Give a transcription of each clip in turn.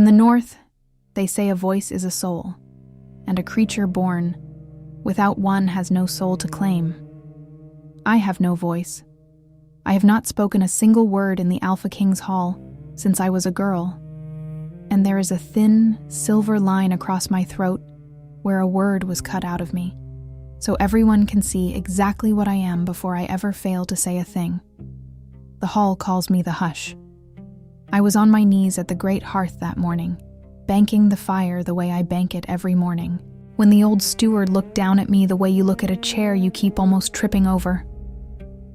the north, they say a voice is a soul, and a creature born without one has no soul to claim. I have no voice. I have not spoken a single word in the Alpha King's hall since I was a girl, and there is a thin, silver line across my throat where a word was cut out of me, so everyone can see exactly what I am before I ever fail to say a thing. The hall calls me the Hush. I was on my knees at the great hearth that morning, banking the fire the way I bank it every morning, when the old steward looked down at me the way you look at a chair you keep almost tripping over.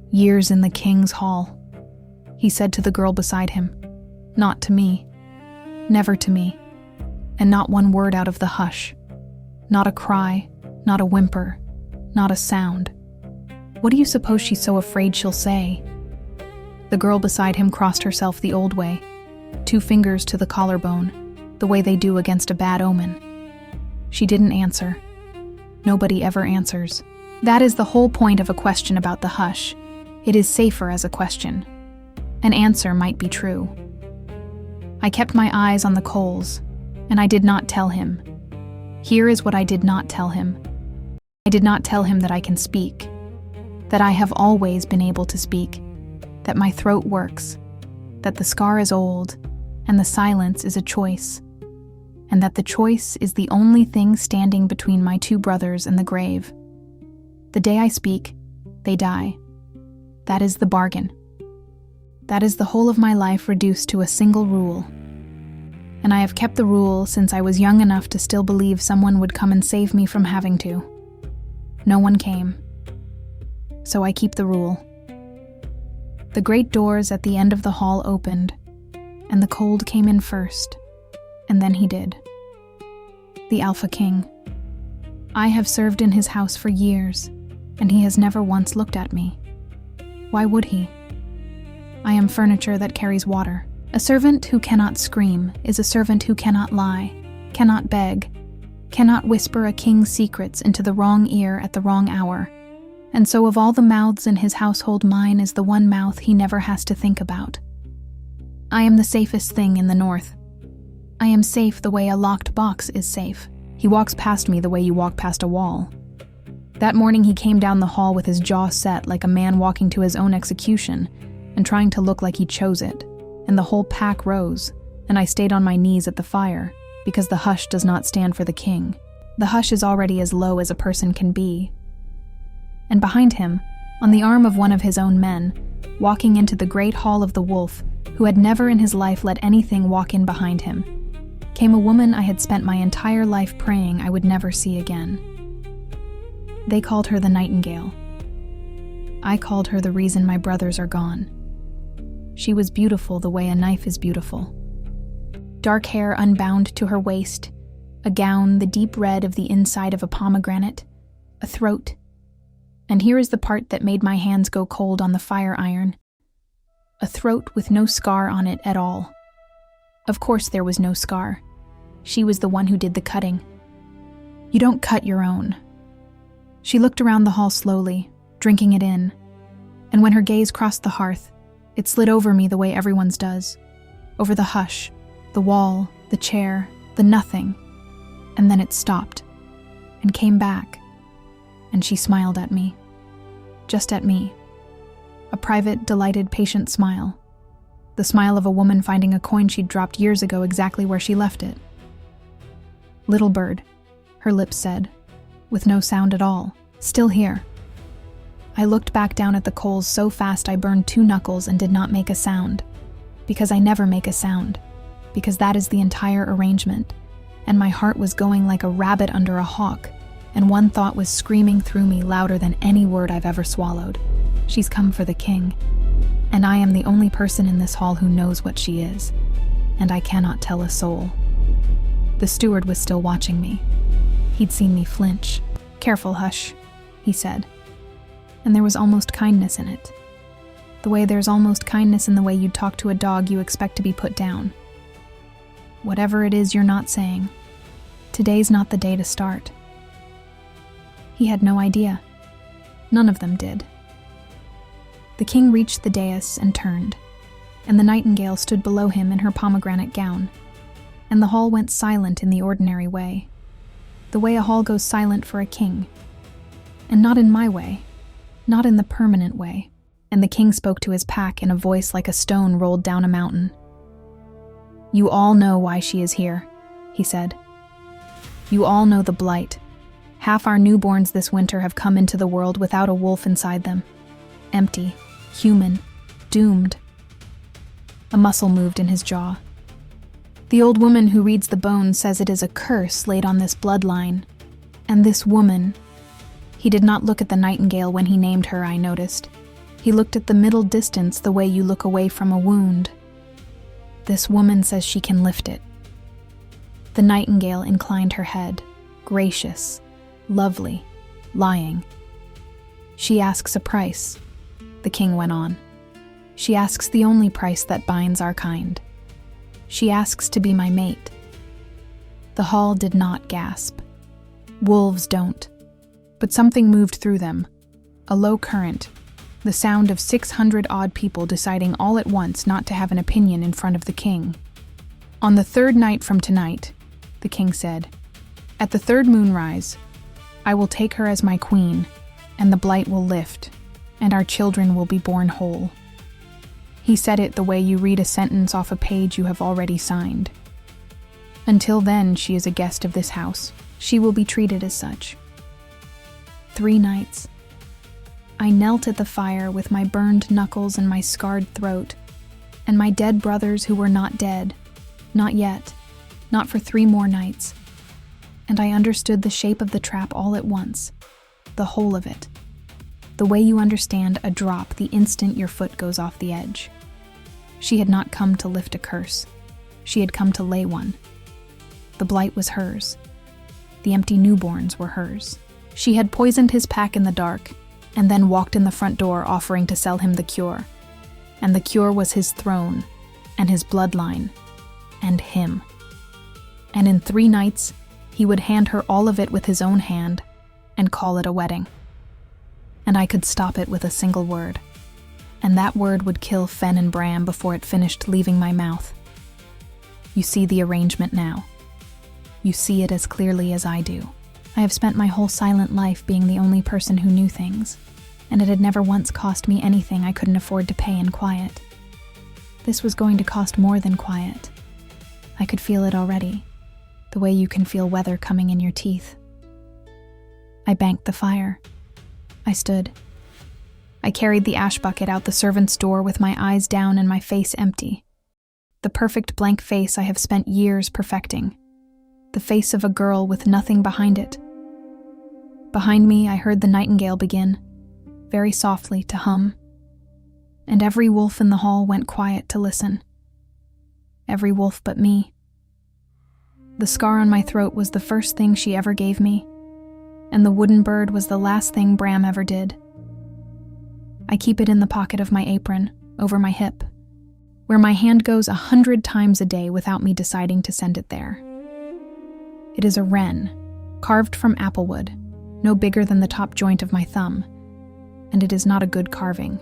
Years in the king's hall, he said to the girl beside him. Not to me. Never to me. And not one word out of the hush. Not a cry, not a whimper, not a sound. What do you suppose she's so afraid she'll say? The girl beside him crossed herself the old way, 2 fingers to the collarbone, the way they do against a bad omen. She didn't answer. Nobody ever answers. That is the whole point of a question about the hush. It is safer as a question. An answer might be true. I kept my eyes on the coals, and I did not tell him. Here is what I did not tell him. I did not tell him that I can speak, that I have always been able to speak, that my throat works, that the scar is old, and the silence is a choice, and that the choice is the only thing standing between my 2 brothers and the grave. The day I speak, they die. That is the bargain. That is the whole of my life reduced to a single rule. And I have kept the rule since I was young enough to still believe someone would come and save me from having to. No one came. So I keep the rule. The great doors at the end of the hall opened, and the cold came in first, and then he did. The Alpha King. I have served in his house for years, and he has never once looked at me. Why would he? I am furniture that carries water. A servant who cannot scream is a servant who cannot lie, cannot beg, cannot whisper a king's secrets into the wrong ear at the wrong hour. And so of all the mouths in his household, mine is the one mouth he never has to think about. I am the safest thing in the north. I am safe the way a locked box is safe. He walks past me the way you walk past a wall. That morning he came down the hall with his jaw set like a man walking to his own execution and trying to look like he chose it, and the whole pack rose, and I stayed on my knees at the fire, because the hush does not stand for the king. The hush is already as low as a person can be. And behind him, on the arm of one of his own men, walking into the great hall of the wolf, who had never in his life let anything walk in behind him, came a woman I had spent my entire life praying I would never see again. They called her the Nightingale. I called her the reason my brothers are gone. She was beautiful the way a knife is beautiful. Dark hair unbound to her waist, a gown the deep red of the inside of a pomegranate, a throat. And here is the part that made my hands go cold on the fire iron. A throat with no scar on it at all. Of course there was no scar. She was the one who did the cutting. You don't cut your own. She looked around the hall slowly, drinking it in, and when her gaze crossed the hearth, it slid over me the way everyone's does, over the hush, the wall, the chair, the nothing, and then it stopped, and came back, and she smiled at me, just at me, a private, delighted, patient smile, the smile of a woman finding a coin she'd dropped years ago exactly where she left it. Little bird, her lips said, with no sound at all, still here. I looked back down at the coals so fast I burned 2 knuckles and did not make a sound, because I never make a sound, because that is the entire arrangement, and my heart was going like a rabbit under a hawk, and one thought was screaming through me louder than any word I've ever swallowed. She's come for the king, and I am the only person in this hall who knows what she is, and I cannot tell a soul. The steward was still watching me. He'd seen me flinch. "Careful, Hush," he said. And there was almost kindness in it. The way there's almost kindness in the way you'd talk to a dog you expect to be put down. Whatever it is you're not saying, today's not the day to start. He had no idea. None of them did. The king reached the dais and turned, and the Nightingale stood below him in her pomegranate gown, and the hall went silent in the ordinary way, the way a hall goes silent for a king. And not in my way, not in the permanent way. And the king spoke to his pack in a voice like a stone rolled down a mountain. "You all know why she is here," he said. "You all know the blight. Half our newborns this winter have come into the world without a wolf inside them. Empty, human, doomed." A muscle moved in his jaw. "The old woman who reads the bones says it is a curse laid on this bloodline. And this woman—" He did not look at the Nightingale when he named her, I noticed. He looked at the middle distance the way you look away from a wound. "This woman says she can lift it." The Nightingale inclined her head, gracious, lovely, lying. "She asks a price," the king went on. "She asks the only price that binds our kind. She asks to be my mate." The hall did not gasp. Wolves don't. But something moved through them, a low current, the sound of 600-odd people deciding all at once not to have an opinion in front of the king. "On the third night from tonight," the king said, "at the third moonrise, I will take her as my queen, and the blight will lift, and our children will be born whole." He said it the way you read a sentence off a page you have already signed. "Until then, she is a guest of this house. She will be treated as such." 3 nights. I knelt at the fire with my burned knuckles and my scarred throat, and my dead brothers who were not dead, not yet, not for 3 more nights. And I understood the shape of the trap all at once, the whole of it, the way you understand a drop the instant your foot goes off the edge. She had not come to lift a curse. She had come to lay one. The blight was hers. The empty newborns were hers. She had poisoned his pack in the dark, and then walked in the front door offering to sell him the cure. And the cure was his throne, and his bloodline, and him. And in 3 nights, he would hand her all of it with his own hand, and call it a wedding. And I could stop it with a single word, and that word would kill Fen and Bram before it finished leaving my mouth. You see the arrangement now. You see it as clearly as I do. I have spent my whole silent life being the only person who knew things, and it had never once cost me anything I couldn't afford to pay in quiet. This was going to cost more than quiet. I could feel it already, the way you can feel weather coming in your teeth. I banked the fire. I stood. I carried the ash bucket out the servant's door with my eyes down and my face empty. The perfect blank face I have spent years perfecting. The face of a girl with nothing behind it. Behind me, I heard the Nightingale begin, very softly, to hum. And every wolf in the hall went quiet to listen. Every wolf but me. The scar on my throat was the first thing she ever gave me, and the wooden bird was the last thing Bram ever did. I keep it in the pocket of my apron, over my hip, where my hand goes 100 times a day without me deciding to send it there. It is a wren, carved from applewood, no bigger than the top joint of my thumb, and it is not a good carving.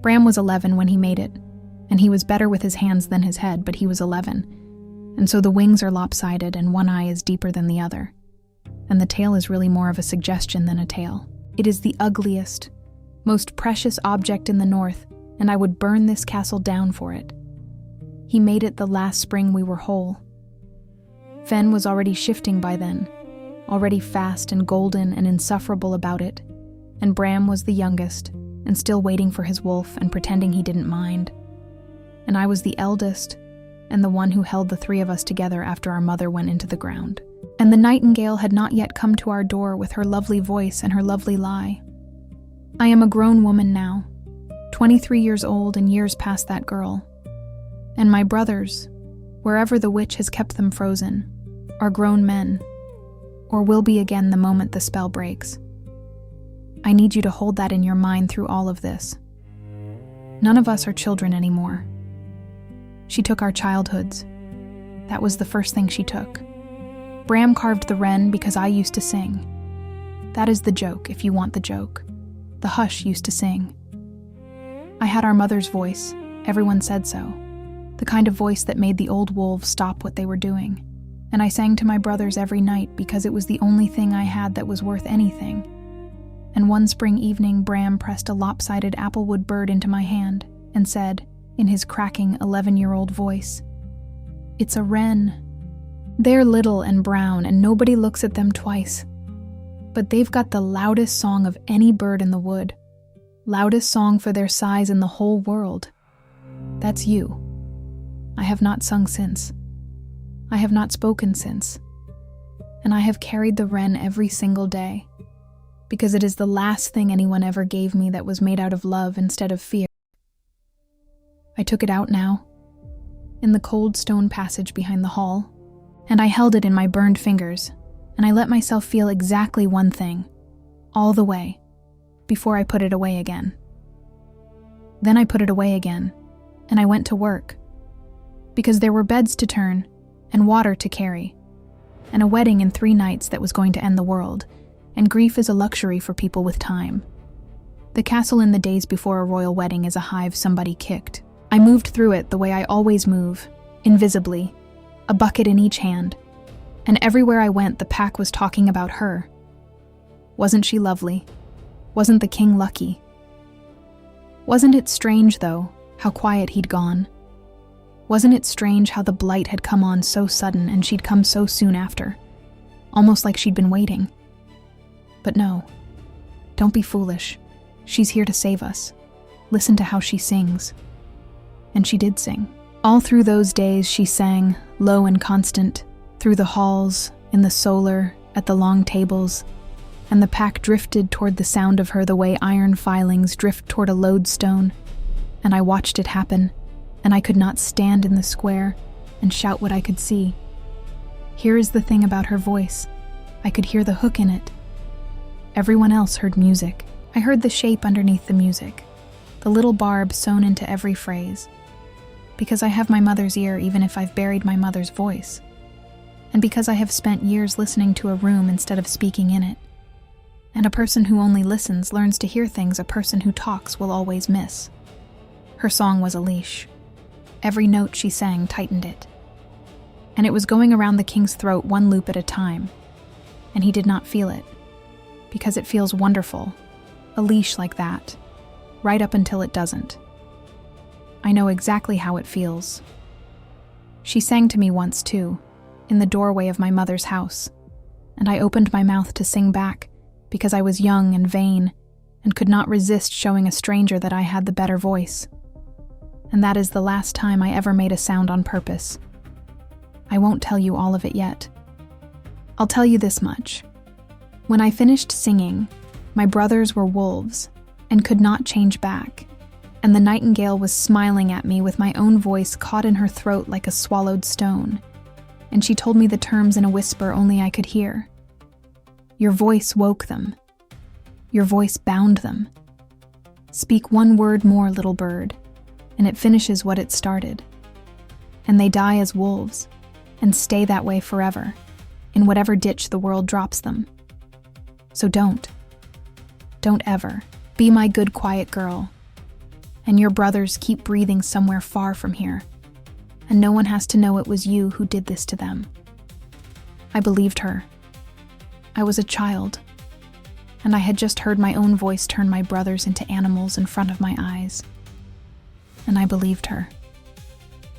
Bram was 11 when he made it, and he was better with his hands than his head, but he was 11, and so the wings are lopsided and one eye is deeper than the other, and the tail is really more of a suggestion than a tail. It is the ugliest, most precious object in the north, and I would burn this castle down for it. He made it the last spring we were whole. Fen was already shifting by then, already fast and golden and insufferable about it, and Bram was the youngest, and still waiting for his wolf and pretending he didn't mind. And I was the eldest, and the one who held the 3 of us together after our mother went into the ground. And the Nightingale had not yet come to our door with her lovely voice and her lovely lie. I am a grown woman now, 23 years old and years past that girl. And my brothers, wherever the witch has kept them frozen, are grown men, or will be again the moment the spell breaks. I need you to hold that in your mind through all of this. None of us are children anymore. She took our childhoods. That was the first thing she took. Bram carved the wren because I used to sing. That is the joke, if you want the joke. The hush used to sing. I had our mother's voice. Everyone said so. the kind of voice that made the old wolves stop what they were doing. And I sang to my brothers every night because it was the only thing I had that was worth anything. And one spring evening, Bram pressed a lopsided applewood bird into my hand and said, in his cracking 11-year-old voice, "It's a wren. They're little and brown and nobody looks at them twice. But they've got the loudest song of any bird in the wood. Loudest song for their size in the whole world. That's you. I have not sung since. I have not spoken since. And I have carried the wren every single day, because it is the last thing anyone ever gave me that was made out of love instead of fear." I took it out now, in the cold stone passage behind the hall, and I held it in my burned fingers, and I let myself feel exactly one thing, all the way, before I put it away again. Then I put it away again, and I went to work, because there were beds to turn, and water to carry, and a wedding in 3 nights that was going to end the world, and grief is a luxury for people with time. The castle in the days before a royal wedding is a hive somebody kicked. I moved through it the way I always move, invisibly, a bucket in each hand, and everywhere I went the pack was talking about her. Wasn't she lovely? Wasn't the king lucky? Wasn't it strange, though, how quiet he'd gone? Wasn't it strange how the blight had come on so sudden and she'd come so soon after? Almost like she'd been waiting. But no, don't be foolish. She's here to save us. Listen to how she sings. And she did sing. All through those days she sang, low and constant, through the halls, in the solar, at the long tables, and the pack drifted toward the sound of her the way iron filings drift toward a lodestone, and I watched it happen, and I could not stand in the square and shout what I could see. Here is the thing about her voice. I could hear the hook in it. Everyone else heard music. I heard the shape underneath the music, the little barb sewn into every phrase, because I have my mother's ear even if I've buried my mother's voice, and because I have spent years listening to a room instead of speaking in it. And a person who only listens learns to hear things a person who talks will always miss. Her song was a leash. Every note she sang tightened it. And it was going around the king's throat one loop at a time, and he did not feel it, because it feels wonderful, a leash like that, right up until it doesn't. I know exactly how it feels. She sang to me once too, in the doorway of my mother's house, and I opened my mouth to sing back because I was young and vain and could not resist showing a stranger that I had the better voice. And that is the last time I ever made a sound on purpose. I won't tell you all of it yet. I'll tell you this much. When I finished singing, my brothers were wolves and could not change back, and the nightingale was smiling at me with my own voice caught in her throat like a swallowed stone, and she told me the terms in a whisper only I could hear. Your voice woke them. Your voice bound them. Speak one word more, little bird, and it finishes what it started. And they die as wolves, and stay that way forever, in whatever ditch the world drops them. So don't ever, be my good quiet girl. And your brothers keep breathing somewhere far from here, and no one has to know it was you who did this to them. I believed her. I was a child, and I had just heard my own voice turn my brothers into animals in front of my eyes. And I believed her.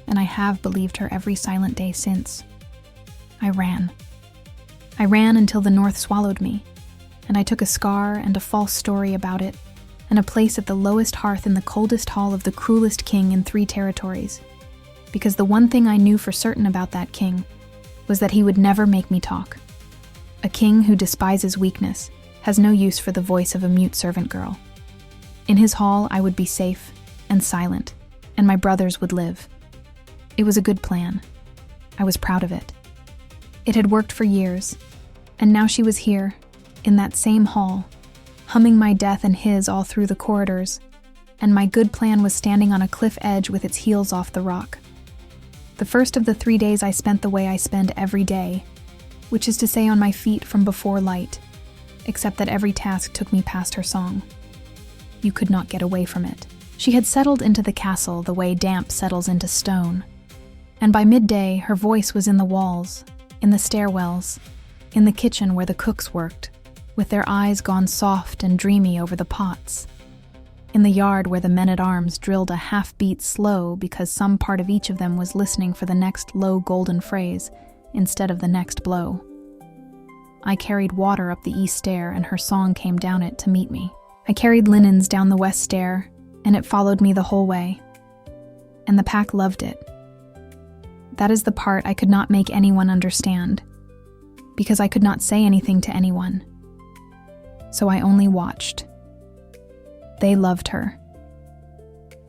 And I have believed her every silent day since. I ran. I ran until the north swallowed me, and I took a scar and a false story about it, and a place at the lowest hearth in the coldest hall of the cruelest king in 3 territories, because the one thing I knew for certain about that king was that he would never make me talk. A king who despises weakness has no use for the voice of a mute servant girl. In his hall, I would be safe and silent, and my brothers would live. It was a good plan. I was proud of it. It had worked for years, and now she was here, in that same hall, humming my death and his all through the corridors, and my good plan was standing on a cliff edge with its heels off the rock. The first of the 3 days I spent the way I spend every day, which is to say on my feet from before light, except that every task took me past her song. You could not get away from it. She had settled into the castle the way damp settles into stone, And by midday, her voice was in the walls, in the stairwells, in the kitchen where the cooks worked, with their eyes gone soft and dreamy over the pots, in the yard where the men-at-arms drilled a half-beat slow because some part of each of them was listening for the next low golden phrase instead of the next blow. I carried water up the east stair and her song came down it to meet me. I carried linens down the west stair and it followed me the whole way. And the pack loved it. That is the part I could not make anyone understand, because I could not say anything to anyone. So I only watched. They loved her.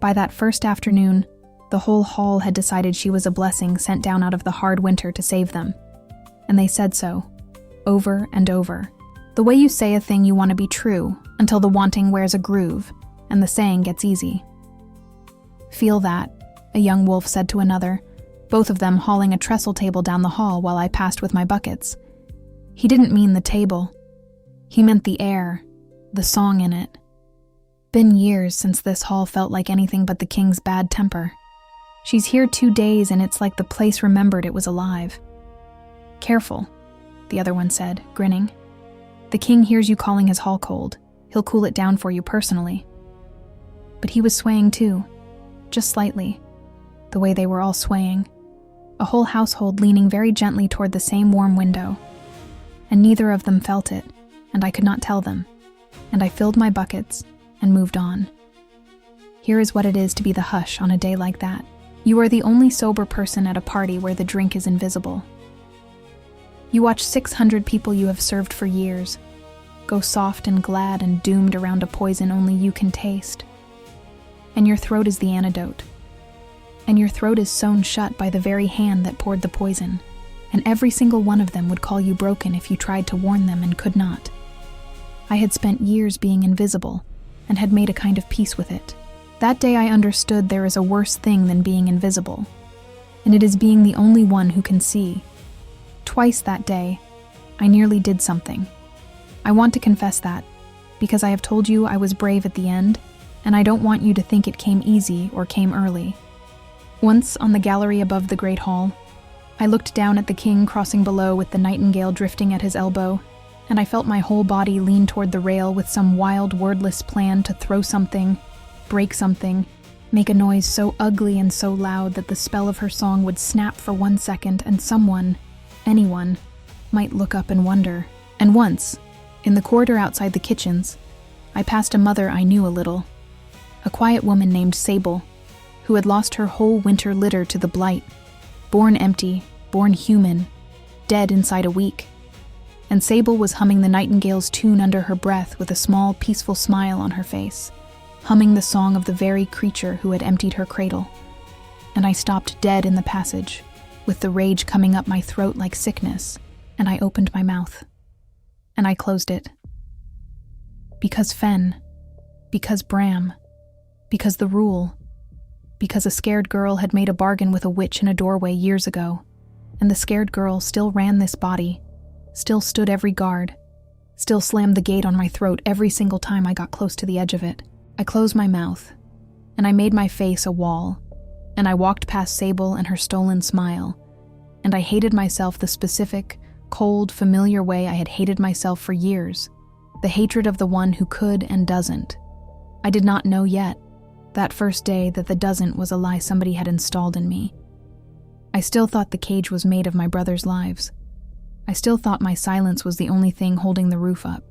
By that first afternoon, the whole hall had decided she was a blessing sent down out of the hard winter to save them. And they said so, over and over. The way you say a thing you want to be true, until the wanting wears a groove, and the saying gets easy. "Feel that," a young wolf said to another, both of them hauling a trestle table down the hall while I passed with my buckets. He didn't mean the table. He meant the air, the song in it. Been years since this hall felt like anything but the king's bad temper. She's here 2 days and it's like the place remembered it was alive. "Careful," the other one said, grinning. "The king hears you calling his hall cold. He'll cool it down for you personally." But he was swaying too, just slightly, the way they were all swaying. A whole household leaning very gently toward the same warm window. And neither of them felt it, and I could not tell them. And I filled my buckets and moved on. Here is what it is to be the hush on a day like that. You are the only sober person at a party where the drink is invisible. You watch 600 people you have served for years go soft and glad and doomed around a poison only you can taste. And your throat is the antidote. And your throat is sewn shut by the very hand that poured the poison, and every single one of them would call you broken if you tried to warn them and could not. I had spent years being invisible, and had made a kind of peace with it. That day I understood there is a worse thing than being invisible, and it is being the only one who can see. Twice that day, I nearly did something. I want to confess that, because I have told you I was brave at the end, and I don't want you to think it came easy or came early. Once, on the gallery above the great hall, I looked down at the king crossing below with the Nightingale drifting at his elbow, and I felt my whole body lean toward the rail with some wild, wordless plan to throw something, break something, make a noise so ugly and so loud that the spell of her song would snap for 1 second and someone, anyone, might look up and wonder. And once, in the corridor outside the kitchens, I passed a mother I knew a little, a quiet woman named Sable, who had lost her whole winter litter to the blight, born empty, born human, dead inside a week. And Sable was humming the Nightingale's tune under her breath with a small, peaceful smile on her face, humming the song of the very creature who had emptied her cradle. And I stopped dead in the passage, with the rage coming up my throat like sickness, and I opened my mouth. And I closed it. Because Fen, because Bram, because the rule, because a scared girl had made a bargain with a witch in a doorway years ago, and the scared girl still ran this body, still stood every guard, still slammed the gate on my throat every single time I got close to the edge of it. I closed my mouth, and I made my face a wall, and I walked past Sable and her stolen smile, and I hated myself the specific, cold, familiar way I had hated myself for years, the hatred of the one who could and doesn't. I did not know yet, that first day, that the doesn't was a lie somebody had installed in me. I still thought the cage was made of my brothers' lives. I still thought my silence was the only thing holding the roof up.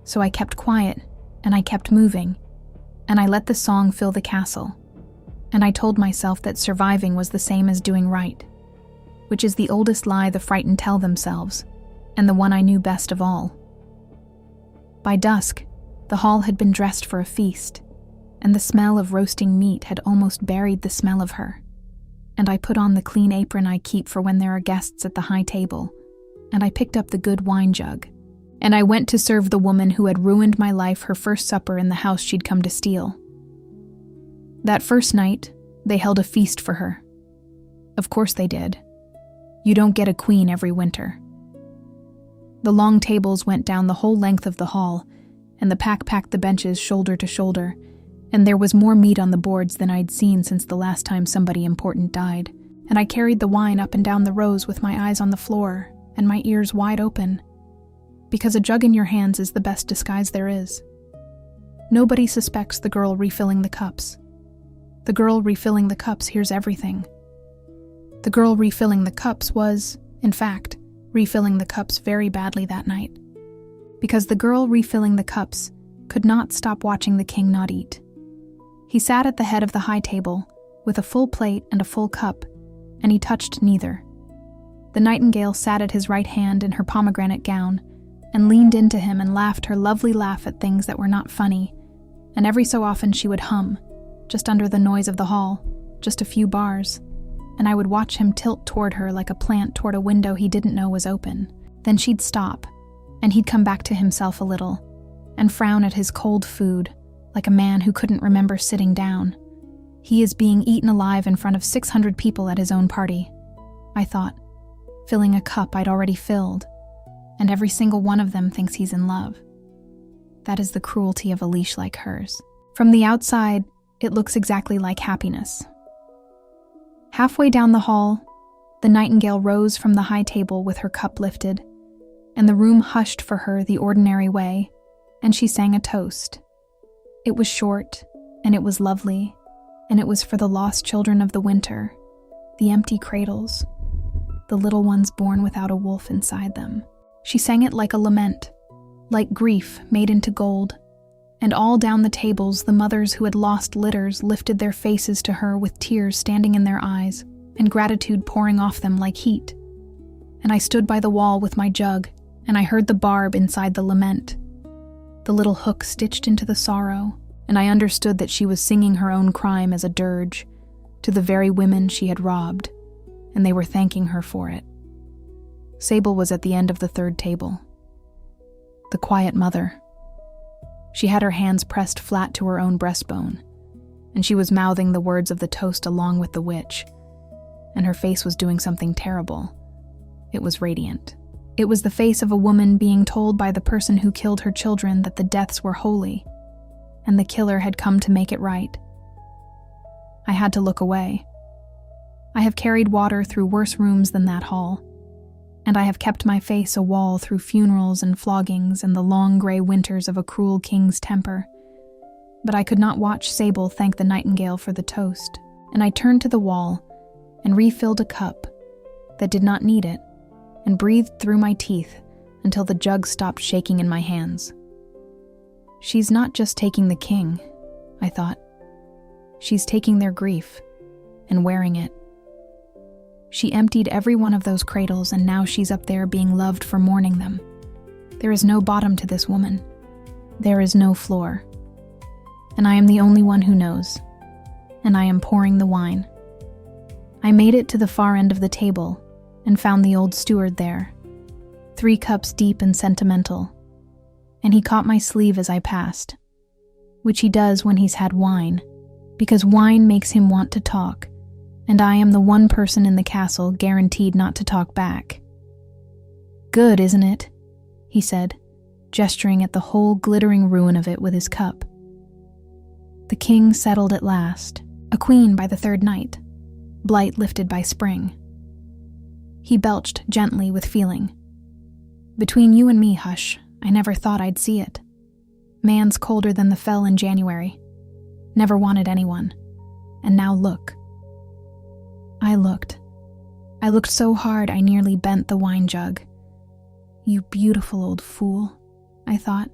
So I kept quiet, and I kept moving, and I let the song fill the castle. And I told myself that surviving was the same as doing right, which is the oldest lie the frightened tell themselves, and the one I knew best of all. By dusk, the hall had been dressed for a feast, and the smell of roasting meat had almost buried the smell of her. And I put on the clean apron I keep for when there are guests at the high table, and I picked up the good wine jug, and I went to serve the woman who had ruined my life her first supper in the house she'd come to steal. That first night, they held a feast for her. Of course they did. You don't get a queen every winter. The long tables went down the whole length of the hall, and the pack packed the benches shoulder to shoulder, and there was more meat on the boards than I'd seen since the last time somebody important died. and I carried the wine up and down the rows with my eyes on the floor and my ears wide open, because a jug in your hands is the best disguise there is. Nobody suspects the girl refilling the cups. The girl refilling the cups hears everything. The girl refilling the cups was, in fact, refilling the cups very badly that night, because the girl refilling the cups could not stop watching the king not eat. He sat at the head of the high table with a full plate and a full cup, and he touched neither. The nightingale sat at his right hand in her pomegranate gown and leaned into him and laughed her lovely laugh at things that were not funny, and every so often she would hum, just under the noise of the hall, just a few bars, and I would watch him tilt toward her like a plant toward a window he didn't know was open. Then she'd stop, and he'd come back to himself a little, and frown at his cold food, like a man who couldn't remember sitting down. He is being eaten alive in front of 600 people at his own party, I thought, filling a cup I'd already filled, and every single one of them thinks he's in love. That is the cruelty of a leash like hers. From the outside, it looks exactly like happiness. Halfway down the hall, the nightingale rose from the high table with her cup lifted, and the room hushed for her the ordinary way, and she sang a toast. It was short, and it was lovely, and it was for the lost children of the winter, the empty cradles, the little ones born without a wolf inside them. She sang it like a lament, like grief made into gold, and all down the tables the mothers who had lost litters lifted their faces to her with tears standing in their eyes and gratitude pouring off them like heat. And I stood by the wall with my jug, and I heard the barb inside the lament, the little hook stitched into the sorrow, and I understood that she was singing her own crime as a dirge to the very women she had robbed, and they were thanking her for it. Sable was at the end of the third table. The quiet mother. She had her hands pressed flat to her own breastbone, and she was mouthing the words of the toast along with the witch, and her face was doing something terrible. It was radiant. It was the face of a woman being told by the person who killed her children that the deaths were holy, and the killer had come to make it right. I had to look away. I have carried water through worse rooms than that hall, and I have kept my face a wall through funerals and floggings and the long gray winters of a cruel king's temper. But I could not watch Sable thank the nightingale for the toast, and I turned to the wall and refilled a cup that did not need it, and breathed through my teeth until the jug stopped shaking in my hands. She's not just taking the king, I thought. She's taking their grief and wearing it. She emptied every one of those cradles, and now she's up there being loved for mourning them. There is no bottom to this woman. There is no floor. And I am the only one who knows. And I am pouring the wine. I made it to the far end of the table and found the old steward there, 3 cups deep and sentimental, and he caught my sleeve as I passed, which he does when he's had wine, because wine makes him want to talk, and I am the one person in the castle guaranteed not to talk back. "Good, isn't it?" he said, gesturing at the whole glittering ruin of it with his cup. The king settled at last, a queen by the 3rd night, blight lifted by spring. He belched gently with feeling. "Between you and me, hush, I never thought I'd see it. Man's colder than the fell in January. Never wanted anyone. And now look." I looked. I looked so hard I nearly bent the wine jug. "You beautiful old fool," I thought,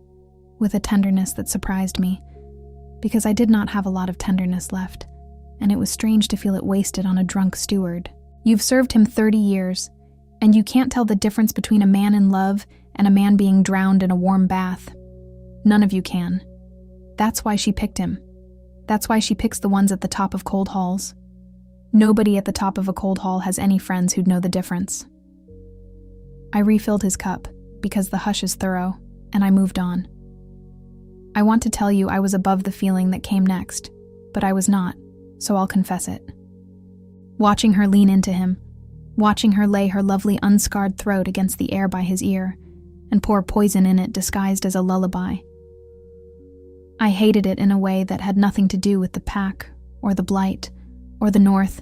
with a tenderness that surprised me, because I did not have a lot of tenderness left, and it was strange to feel it wasted on a drunk steward. "You've served him 30 years, and you can't tell the difference between a man in love and a man being drowned in a warm bath. None of you can. That's why she picked him. That's why she picks the ones at the top of cold halls. Nobody at the top of a cold hall has any friends who'd know the difference." I refilled his cup, because the hush is thorough, and I moved on. I want to tell you I was above the feeling that came next, but I was not, so I'll confess it. Watching her lean into him, watching her lay her lovely unscarred throat against the air by his ear, and pour poison in it disguised as a lullaby. I hated it in a way that had nothing to do with the pack, or the blight, or the north,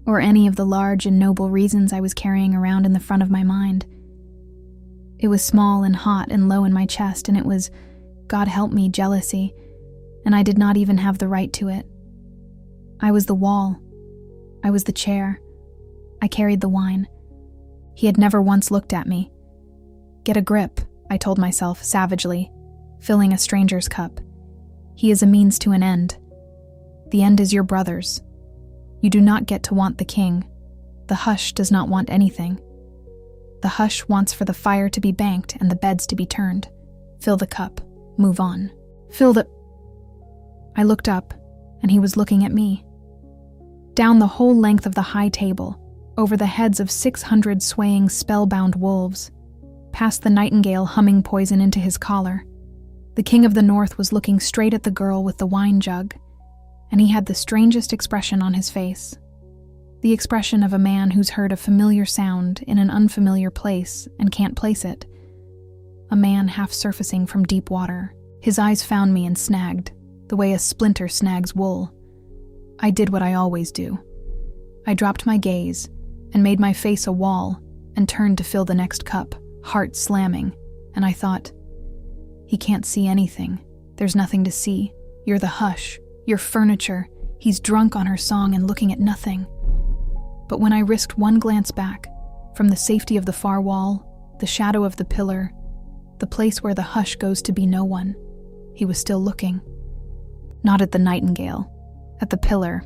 or any of the large and noble reasons I was carrying around in the front of my mind. It was small and hot and low in my chest, and it was, God help me, jealousy, and I did not even have the right to it. I was the wall. I was the chair. I carried the wine. He had never once looked at me. Get a grip, I told myself savagely, filling a stranger's cup. He is a means to an end. The end is your brother's. You do not get to want the king. The hush does not want anything. The hush wants for the fire to be banked and the beds to be turned. Fill the cup. Move on. Fill the... I looked up, and he was looking at me. Down the whole length of the high table, over the heads of 600 swaying, spellbound wolves, past the Nightingale humming poison into his collar. The King of the North was looking straight at the girl with the wine jug, and he had the strangest expression on his face. The expression of a man who's heard a familiar sound in an unfamiliar place and can't place it. A man half surfacing from deep water. His eyes found me and snagged, the way a splinter snags wool. I did what I always do. I dropped my gaze and made my face a wall and turned to fill the next cup, heart slamming, and I thought, he can't see anything. There's nothing to see. You're the hush. You're furniture. He's drunk on her song and looking at nothing. But when I risked one glance back, from the safety of the far wall, the shadow of the pillar, the place where the hush goes to be no one, he was still looking. Not at the Nightingale, at the pillar,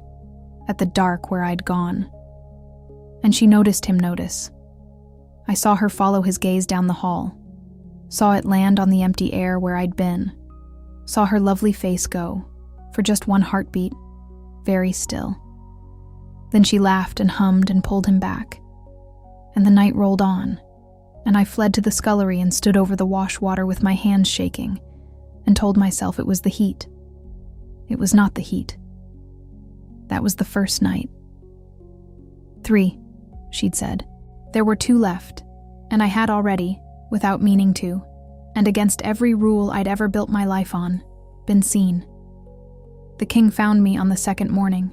at the dark where I'd gone. And she noticed him notice. I saw her follow his gaze down the hall, saw it land on the empty air where I'd been, saw her lovely face go, for just one heartbeat, very still. Then she laughed and hummed and pulled him back. And the night rolled on, and I fled to the scullery and stood over the wash water with my hands shaking, and told myself it was the heat. It was not the heat. That was the first night. 3, she'd said. There were 2 left, and I had already, without meaning to, and against every rule I'd ever built my life on, been seen. The king found me on the second morning.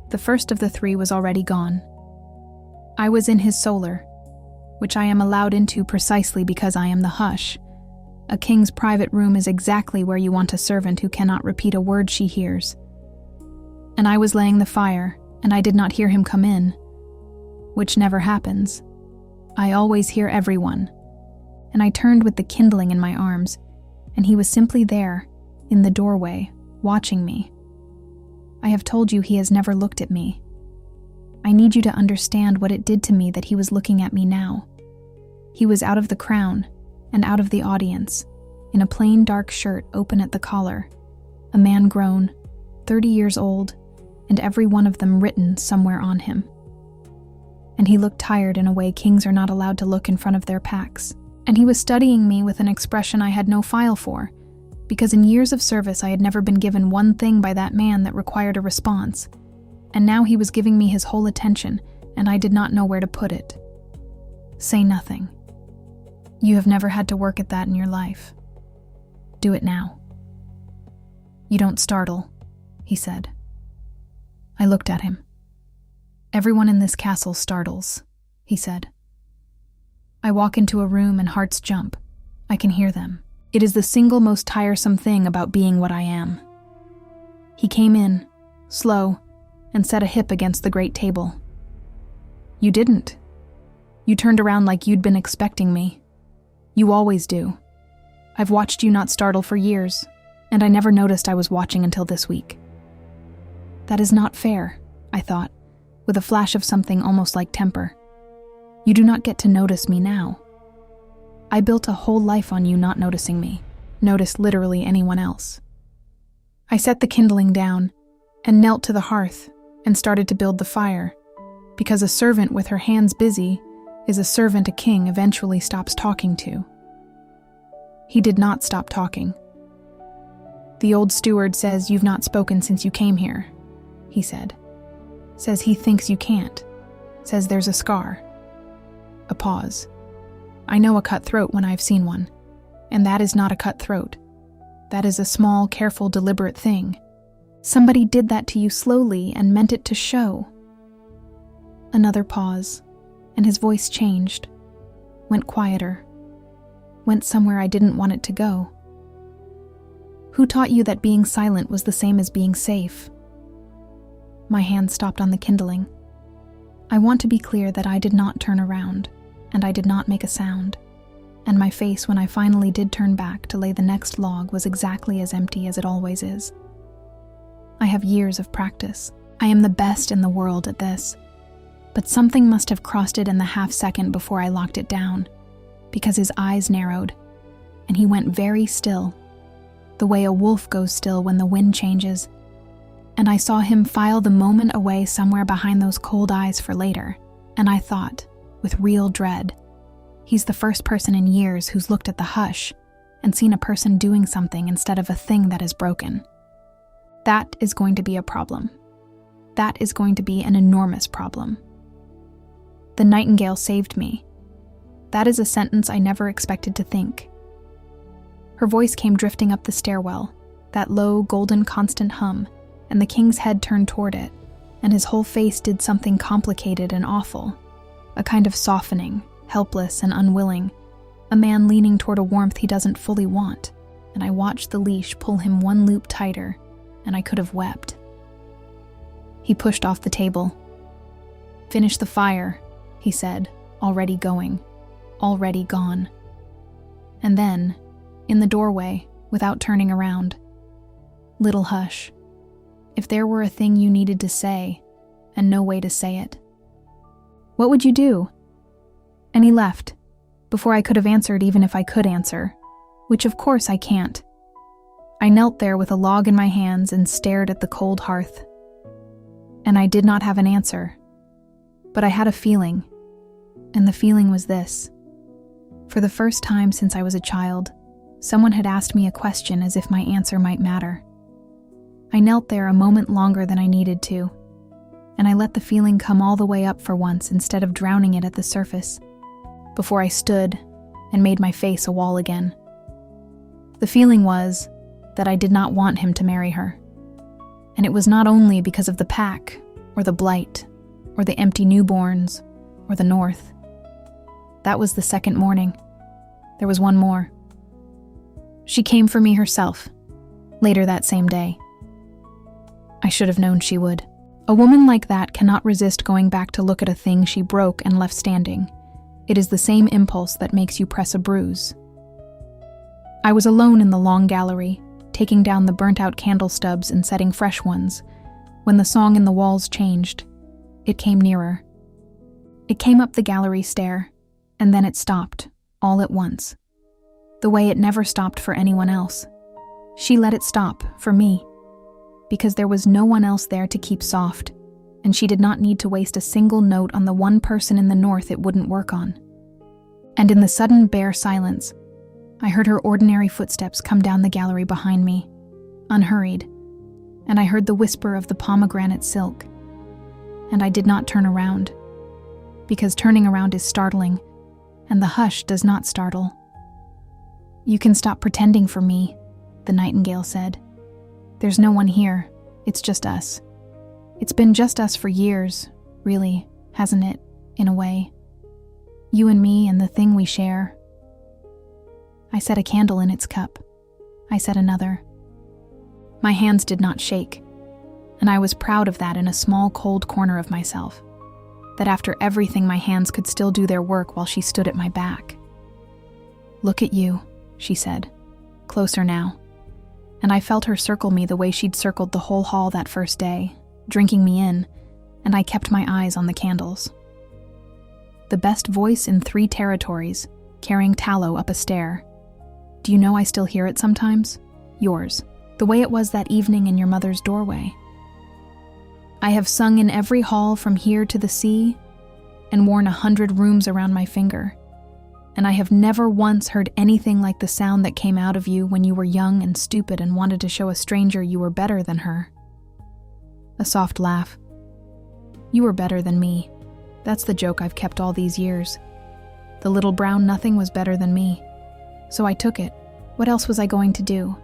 The first of the 3 was already gone. I was in his solar, which I am allowed into precisely because I am the hush. A king's private room is exactly where you want a servant who cannot repeat a word she hears. And I was laying the fire, and I did not hear him come in, which never happens. I always hear everyone. And I turned with the kindling in my arms, and he was simply there, in the doorway, watching me. I have told you he has never looked at me. I need you to understand what it did to me that he was looking at me now. He was out of the crown and out of the audience, in a plain dark shirt open at the collar, a man grown, 30 years old, and every one of them written somewhere on him. And he looked tired in a way kings are not allowed to look in front of their packs. And he was studying me with an expression I had no file for, because in years of service I had never been given one thing by that man that required a response, and now he was giving me his whole attention, and I did not know where to put it. Say nothing. You have never had to work at that in your life. Do it now. You don't startle, he said. I looked at him. Everyone in this castle startles, he said. I walk into a room and hearts jump. I can hear them. It is the single most tiresome thing about being what I am. He came in, slow, and set a hip against the great table. You didn't. You turned around like you'd been expecting me. You always do. I've watched you not startle for years, and I never noticed I was watching until this week. That is not fair, I thought, with a flash of something almost like temper. You do not get to notice me now. I built a whole life on you not noticing me. Notice literally anyone else. I set the kindling down and knelt to the hearth and started to build the fire, because a servant with her hands busy is a servant a king eventually stops talking to. He did not stop talking. The old steward says you've not spoken since you came here, he said. Says he thinks you can't. Says there's a scar. A pause. I know a cut throat when I've seen one, and that is not a cut throat. That is a small, careful, deliberate thing. Somebody did that to you slowly and meant it to show. Another pause, and his voice changed, went quieter, went somewhere I didn't want it to go. Who taught you that being silent was the same as being safe? My hand stopped on the kindling. I want to be clear that I did not turn around, and I did not make a sound, and my face when I finally did turn back to lay the next log was exactly as empty as it always is. I have years of practice. I am the best in the world at this. But something must have crossed it in the half-second before I locked it down, because his eyes narrowed, and he went very still, the way a wolf goes still when the wind changes, and I saw him file the moment away somewhere behind those cold eyes for later, and I thought, with real dread, he's the first person in years who's looked at the hush and seen a person doing something instead of a thing that is broken. That is going to be a problem. That is going to be an enormous problem. The Nightingale saved me. That is a sentence I never expected to think. Her voice came drifting up the stairwell, that low, golden, constant hum, and the king's head turned toward it, and his whole face did something complicated and awful, a kind of softening, helpless and unwilling, a man leaning toward a warmth he doesn't fully want, and I watched the leash pull him one loop tighter, and I could have wept. He pushed off the table. "Finish the fire," he said, already going, already gone. And then, in the doorway, without turning around, "Little hush. If there were a thing you needed to say, and no way to say it, what would you do?" And he left, before I could have answered even if I could answer, which of course I can't. I knelt there with a log in my hands and stared at the cold hearth. And I did not have an answer, but I had a feeling, and the feeling was this. For the first time since I was a child, someone had asked me a question as if my answer might matter. I knelt there a moment longer than I needed to, and I let the feeling come all the way up for once instead of drowning it at the surface, before I stood and made my face a wall again. The feeling was that I did not want him to marry her. And it was not only because of the pack, or the blight, or the empty newborns, or the north. That was the second morning. There was one more. She came for me herself, later that same day. I should have known she would. A woman like that cannot resist going back to look at a thing she broke and left standing. It is the same impulse that makes you press a bruise. I was alone in the long gallery, taking down the burnt-out candle stubs and setting fresh ones, when the song in the walls changed. It came nearer. It came up the gallery stair, and then it stopped, all at once. The way it never stopped for anyone else. She let it stop, for me, because there was no one else there to keep soft, and she did not need to waste a single note on the one person in the north it wouldn't work on. And in the sudden bare silence, I heard her ordinary footsteps come down the gallery behind me, unhurried, and I heard the whisper of the pomegranate silk. And I did not turn around, because turning around is startling, and the hush does not startle. "You can stop pretending for me," the Nightingale said. "There's no one here, it's just us. It's been just us for years, really, hasn't it, in a way? You and me and the thing we share." I set a candle in its cup. I set another. My hands did not shake, and I was proud of that in a small cold corner of myself, that after everything my hands could still do their work while she stood at my back. "Look at you," she said, closer now, and I felt her circle me the way she'd circled the whole hall that first day, drinking me in, and I kept my eyes on the candles. The best voice in 3 territories, carrying tallow up a stair. Do you know I still hear it sometimes? Yours, the way it was that evening in your mother's doorway. I have sung in every hall from here to the sea, and worn 100 rooms around my finger, and I have never once heard anything like the sound that came out of you when you were young and stupid and wanted to show a stranger you were better than her. A soft laugh. You were better than me. That's the joke I've kept all these years. The little brown nothing was better than me. So I took it. What else was I going to do?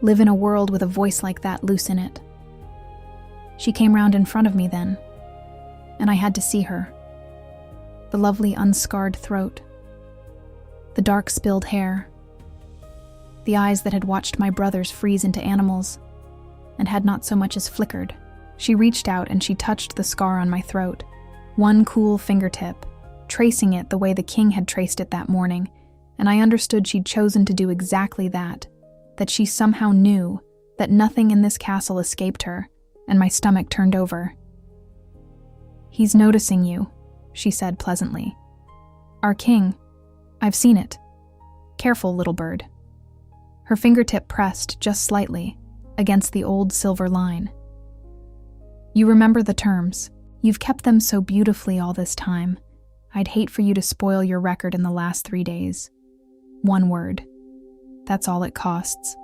Live in a world with a voice like that loose in it. She came round in front of me then. and I had to see her. The lovely unscarred throat, the dark spilled hair, the eyes that had watched my brothers freeze into animals and had not so much as flickered. She reached out and she touched the scar on my throat, one cool fingertip, tracing it the way the king had traced it that morning, and I understood she'd chosen to do exactly that she somehow knew that nothing in this castle escaped her, and my stomach turned over. "He's noticing you," she said pleasantly. "Our king. I've seen it. Careful, little bird." Her fingertip pressed, just slightly, against the old silver line. "You remember the terms. You've kept them so beautifully all this time. I'd hate for you to spoil your record in the last 3 days. 1 word. That's all it costs.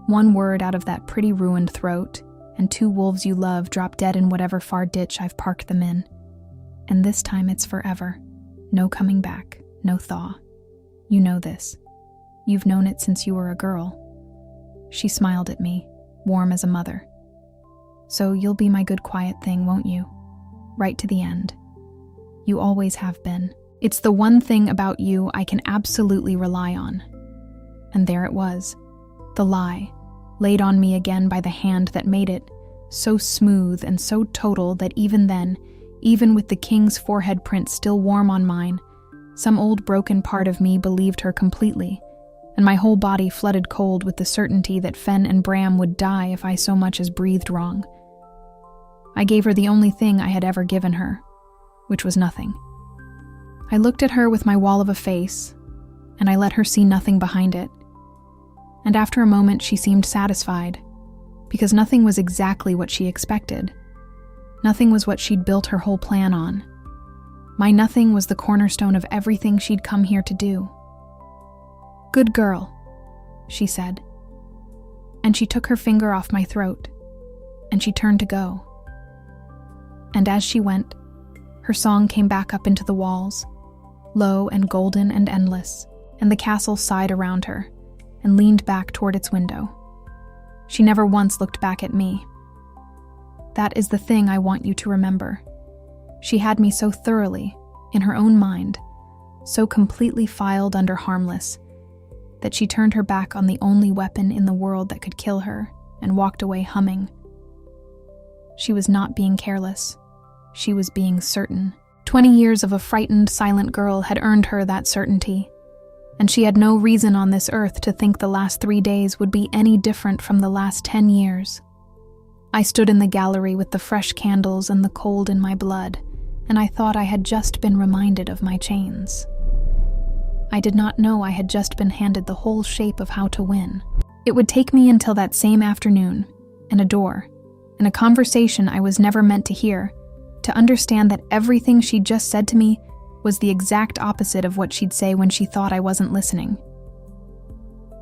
1 word out of that pretty ruined throat, and 2 wolves you love drop dead in whatever far ditch I've parked them in. And this time it's forever. No coming back, no thaw. You know this. You've known it since you were a girl." She smiled at me, warm as a mother. "So you'll be my good quiet thing, won't you? Right to the end. You always have been. It's the one thing about you I can absolutely rely on." And there it was, the lie, laid on me again by the hand that made it, so smooth and so total that even then, even with the king's forehead print still warm on mine, some old broken part of me believed her completely, and my whole body flooded cold with the certainty that Fen and Bram would die if I so much as breathed wrong. I gave her the only thing I had ever given her, which was nothing. I looked at her with my wall of a face, and I let her see nothing behind it. And after a moment she seemed satisfied, because nothing was exactly what she expected. Nothing was what she'd built her whole plan on. My nothing was the cornerstone of everything she'd come here to do. "Good girl," she said. And she took her finger off my throat, and she turned to go. And as she went, her song came back up into the walls, low and golden and endless, and the castle sighed around her and leaned back toward its window. She never once looked back at me. That is the thing I want you to remember. She had me so thoroughly, in her own mind, so completely filed under harmless, that she turned her back on the only weapon in the world that could kill her and walked away humming. She was not being careless. She was being certain. 20 years of a frightened, silent girl had earned her that certainty, and she had no reason on this earth to think the last 3 days would be any different from the last 10 years. I stood in the gallery with the fresh candles and the cold in my blood, and I thought I had just been reminded of my chains. I did not know I had just been handed the whole shape of how to win. It would take me until that same afternoon, and a door, and a conversation I was never meant to hear, to understand that everything she'd just said to me was the exact opposite of what she'd say when she thought I wasn't listening.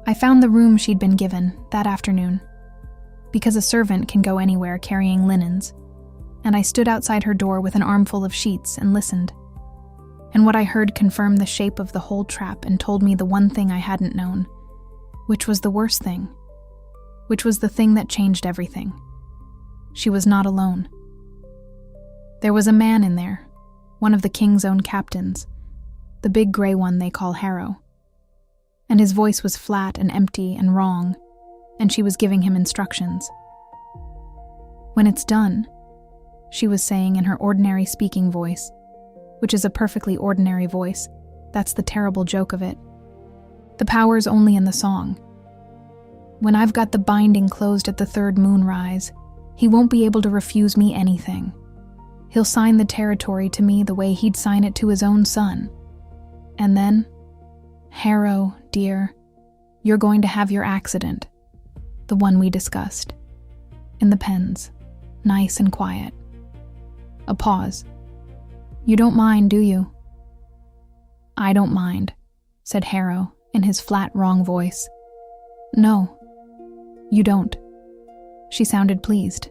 I found the room she'd been given that afternoon, because a servant can go anywhere carrying linens, and I stood outside her door with an armful of sheets and listened. And what I heard confirmed the shape of the whole trap and told me the one thing I hadn't known, which was the worst thing, which was the thing that changed everything. She was not alone. There was a man in there, one of the king's own captains, the big gray one they call Harrow. And his voice was flat and empty and wrong, and she was giving him instructions. "When it's done," she was saying in her ordinary speaking voice, which is a perfectly ordinary voice. That's the terrible joke of it. The power's only in the song. "When I've got the binding closed at the 3rd moonrise, he won't be able to refuse me anything. He'll sign the territory to me the way he'd sign it to his own son. And then, Harrow, dear, you're going to have your accident, the one we discussed, in the pens, nice and quiet." A pause. "You don't mind, do you?" "I don't mind," said Harrow in his flat, wrong voice. "No, you don't." She sounded pleased.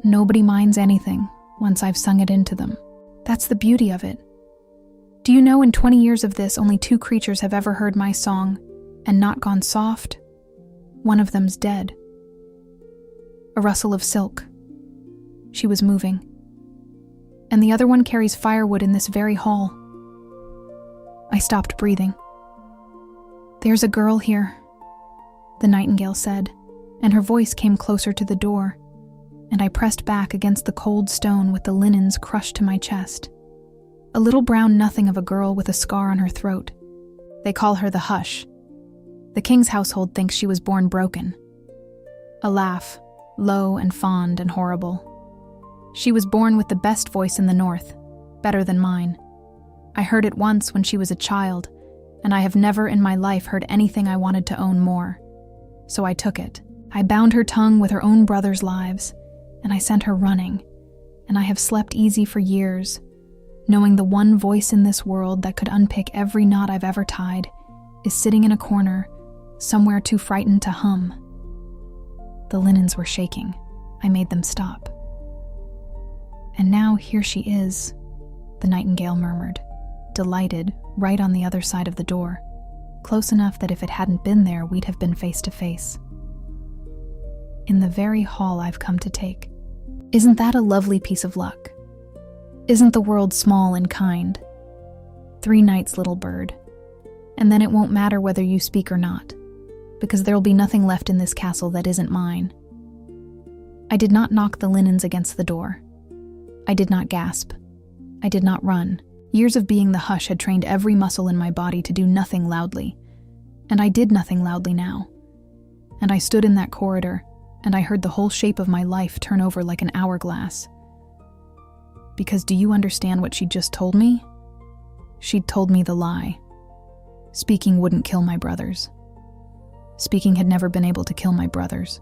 "Nobody minds anything once I've sung it into them. That's the beauty of it. Do you know in 20 years of this, only 2 creatures have ever heard my song and not gone soft? One of them's dead." A rustle of silk. She was moving. and the other one carries firewood in this very hall. I stopped breathing. "There's a girl here," the nightingale said, and her voice came closer to the door, and I pressed back against the cold stone with the linens crushed to my chest. A little brown nothing of a girl with a scar on her throat. They call her the Hush. The king's household thinks she was born broken. A laugh, low and fond and horrible. She was born with the best voice in the north, better than mine. I heard it once when she was a child, and I have never in my life heard anything I wanted to own more. So I took it. I bound her tongue with her own brothers' lives, and I sent her running, and I have slept easy for years, knowing the one voice in this world that could unpick every knot I've ever tied is sitting in a corner, somewhere too frightened to hum. The linens were shaking. I made them stop. "And now here she is," the nightingale murmured, delighted, right on the other side of the door, close enough that if it hadn't been there, we'd have been face to face. "In the very hall I've come to take. Isn't that a lovely piece of luck? Isn't the world small and kind? 3 nights, little bird. And then it won't matter whether you speak or not, because there'll be nothing left in this castle that isn't mine." I did not knock the linens against the door. I did not gasp. I did not run. Years of being the Hush had trained every muscle in my body to do nothing loudly. And I did nothing loudly now. And I stood in that corridor, and I heard the whole shape of my life turn over like an hourglass. Because do you understand what she'd just told me? She'd told me the lie. Speaking wouldn't kill my brothers. Speaking had never been able to kill my brothers.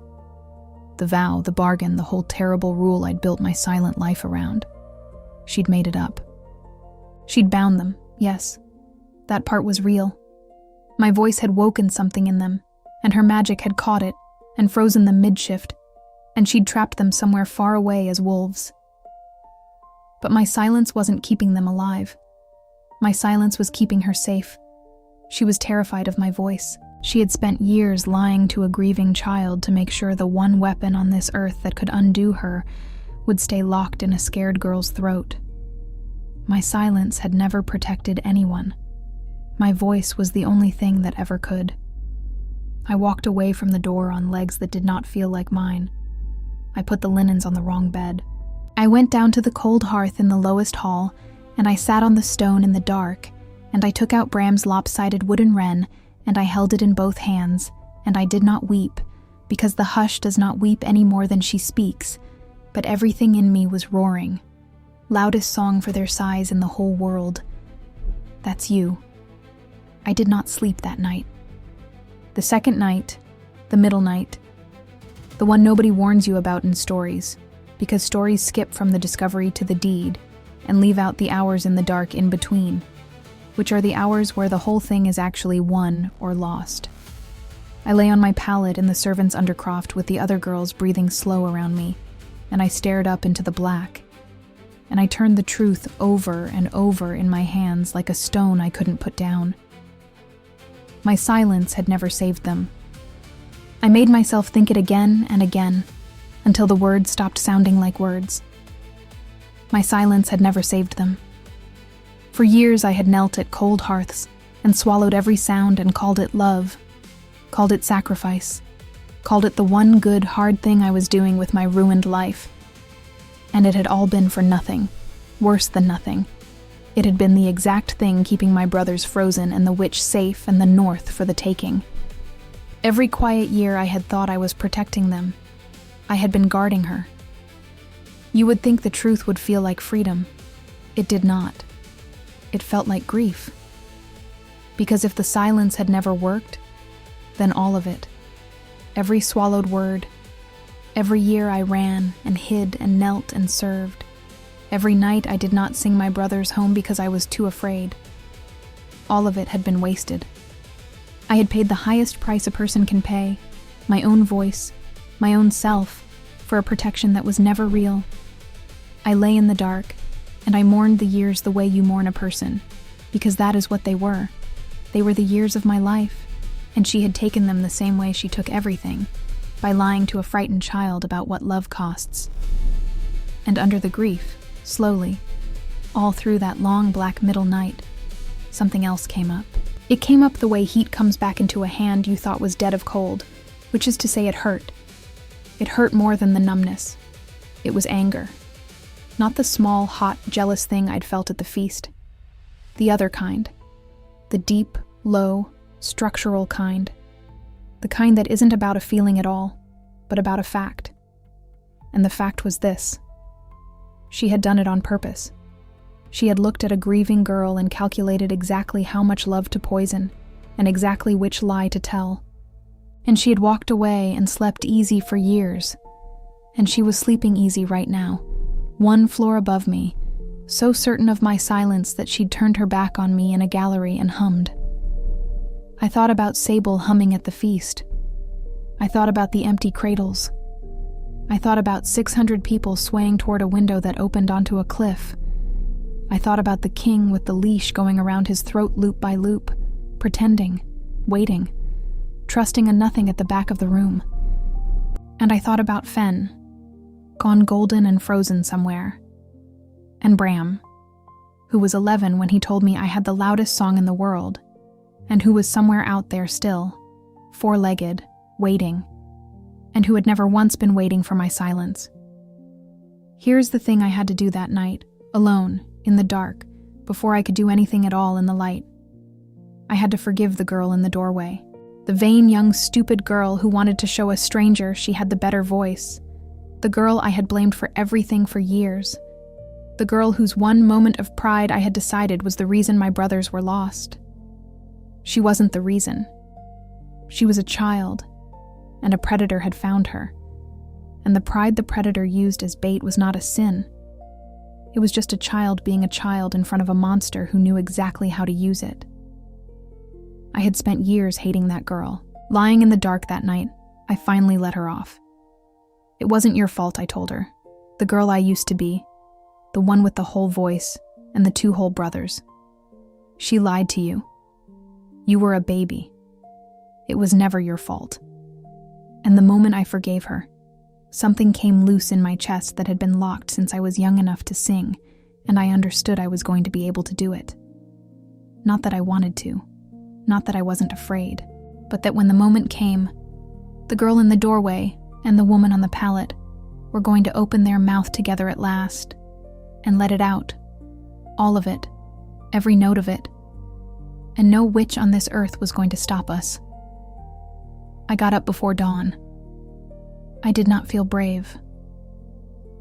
The vow, the bargain, the whole terrible rule I'd built my silent life around. She'd made it up. She'd bound them, yes. That part was real. My voice had woken something in them, and her magic had caught it and frozen them mid-shift, and she'd trapped them somewhere far away as wolves. But my silence wasn't keeping them alive. My silence was keeping her safe. She was terrified of my voice. She had spent years lying to a grieving child to make sure the one weapon on this earth that could undo her would stay locked in a scared girl's throat. My silence had never protected anyone. My voice was the only thing that ever could. I walked away from the door on legs that did not feel like mine. I put the linens on the wrong bed. I went down to the cold hearth in the lowest hall, and I sat on the stone in the dark, and I took out Bram's lopsided wooden wren, and I held it in both hands, and I did not weep, because the Hush does not weep any more than she speaks, but everything in me was roaring. Loudest song for their size in the whole world. That's you. I did not sleep that night. The second night, the middle night, the one nobody warns you about in stories, because stories skip from the discovery to the deed, and leave out the hours in the dark in between, which are the hours where the whole thing is actually won or lost. I lay on my pallet in the servants' undercroft with the other girls breathing slow around me, and I stared up into the black, and I turned the truth over and over in my hands like a stone I couldn't put down. My silence had never saved them. I made myself think it again and again, until the words stopped sounding like words. My silence had never saved them. For years I had knelt at cold hearths and swallowed every sound and called it love, called it sacrifice, called it the one good, hard thing I was doing with my ruined life. And it had all been for nothing, worse than nothing. It had been the exact thing keeping my brothers frozen and the witch safe and the north for the taking. Every quiet year I had thought I was protecting them. I had been guarding her. You would think the truth would feel like freedom. It did not. It felt like grief. Because if the silence had never worked, then all of it, every swallowed word, every year I ran and hid and knelt and served, every night I did not sing my brothers home because I was too afraid, all of it had been wasted. I had paid the highest price a person can pay, my own voice, my own self, for a protection that was never real. I lay in the dark, and I mourned the years the way you mourn a person, because that is what they were. They were the years of my life, and she had taken them the same way she took everything, by lying to a frightened child about what love costs. And under the grief, Slowly, all through that long black middle night, something else came up. It came up the way heat comes back into a hand you thought was dead of cold, which is to say it hurt. It hurt more than the numbness. It was anger. Not the small, hot, jealous thing I'd felt at the feast. The other kind. The deep, low, structural kind. The kind that isn't about a feeling at all, but about a fact. And the fact was this. She had done it on purpose. She had looked at a grieving girl and calculated exactly how much love to poison, and exactly which lie to tell. And she had walked away and slept easy for years. And she was sleeping easy right now, one floor above me, so certain of my silence that she'd turned her back on me in a gallery and hummed. I thought about Sable humming at the feast. I thought about the empty cradles. I thought about 600 people swaying toward a window that opened onto a cliff. I thought about the king with the leash going around his throat loop by loop, pretending, waiting, trusting a nothing at the back of the room. And I thought about Fen, gone golden and frozen somewhere. And Bram, who was 11 when he told me I had the loudest song in the world, and who was somewhere out there still, four-legged, waiting, and who had never once been waiting for my silence. Here's the thing I had to do that night, alone, in the dark, before I could do anything at all in the light. I had to forgive the girl in the doorway, the vain young stupid girl who wanted to show a stranger she had the better voice, the girl I had blamed for everything for years, the girl whose one moment of pride I had decided was the reason my brothers were lost. She wasn't the reason. She was a child, and a predator had found her, and the pride the predator used as bait was not a sin. It was just a child being a child in front of a monster who knew exactly how to use it. I had spent years hating that girl. Lying in the dark that night, I finally let her off. It wasn't your fault, I told her. The girl I used to be, the one with the whole voice and the 2 whole brothers. She lied to you. You were a baby. It was never your fault. And the moment I forgave her, something came loose in my chest that had been locked since I was young enough to sing, and I understood I was going to be able to do it. Not that I wanted to, not that I wasn't afraid, but that when the moment came, the girl in the doorway and the woman on the pallet were going to open their mouth together at last and let it out, all of it, every note of it, and no witch on this earth was going to stop us. I got up before dawn. I did not feel brave.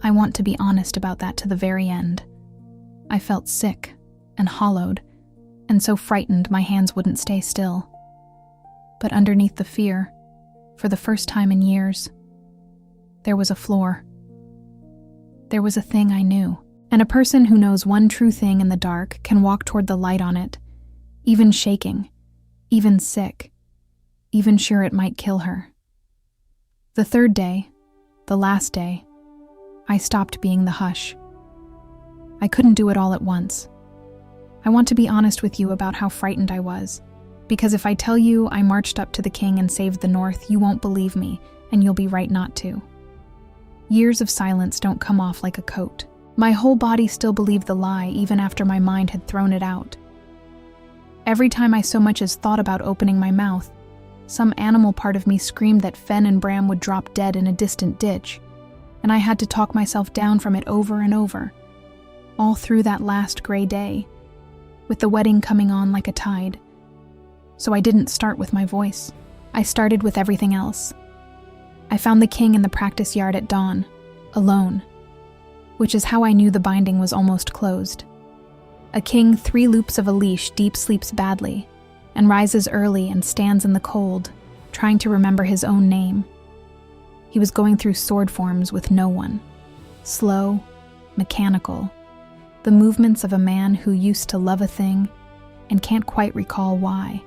I want to be honest about that to the very end. I felt sick and hollowed, and so frightened my hands wouldn't stay still. But underneath the fear, for the first time in years, there was a floor. There was a thing I knew, and a person who knows one true thing in the dark can walk toward the light on it, even shaking, even sick, even sure it might kill her. The 3rd day, the last day, I stopped being the hush. I couldn't do it all at once. I want to be honest with you about how frightened I was, because if I tell you I marched up to the king and saved the North, you won't believe me, and you'll be right not to. Years of silence don't come off like a coat. My whole body still believed the lie even after my mind had thrown it out. Every time I so much as thought about opening my mouth, some animal part of me screamed that Fen and Bram would drop dead in a distant ditch, and I had to talk myself down from it over and over, all through that last gray day, with the wedding coming on like a tide. So I didn't start with my voice. I started with everything else. I found the king in the practice yard at dawn, alone, which is how I knew the binding was almost closed. A king 3 loops of a leash deep sleeps badly, and rises early and stands in the cold, trying to remember his own name. He was going through sword forms with no one. Slow, mechanical, the movements of a man who used to love a thing and can't quite recall why.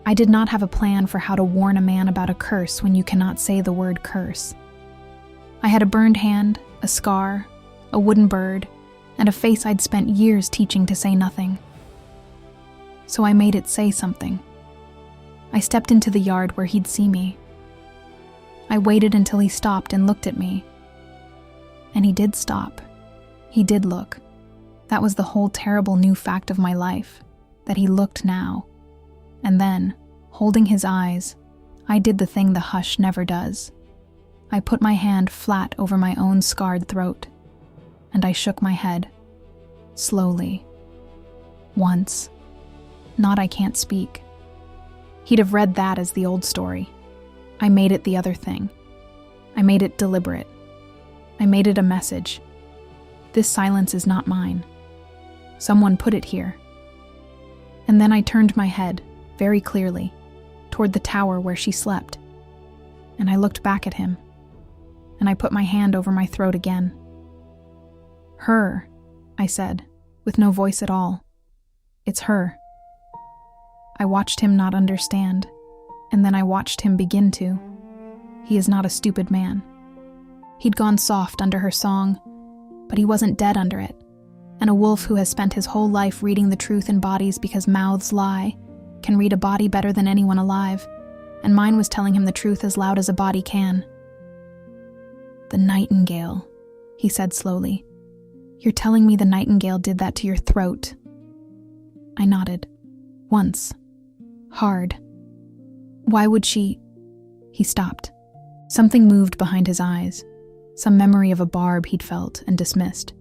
I did not have a plan for how to warn a man about a curse when you cannot say the word curse. I had a burned hand, a scar, a wooden bird, and a face I'd spent years teaching to say nothing. So I made it say something. I stepped into the yard where he'd see me. I waited until he stopped and looked at me. And he did stop. He did look. That was the whole terrible new fact of my life, that he looked now. And then, holding his eyes, I did the thing the hush never does. I put my hand flat over my own scarred throat, and I shook my head, slowly. Once. Not I can't speak. He'd have read that as the old story. I made it the other thing. I made it deliberate. I made it a message. This silence is not mine. Someone put it here. And then I turned my head, very clearly, toward the tower where she slept. And I looked back at him. And I put my hand over my throat again. Her, I said, with no voice at all. It's her. I watched him not understand, and then I watched him begin to. He is not a stupid man. He'd gone soft under her song, but he wasn't dead under it. And a wolf who has spent his whole life reading the truth in bodies because mouths lie can read a body better than anyone alive, and mine was telling him the truth as loud as a body can. The nightingale, he said slowly. You're telling me the nightingale did that to your throat? I nodded. Once. Hard. Why would she? He stopped. Something moved behind his eyes. Some memory of a barb he'd felt and dismissed.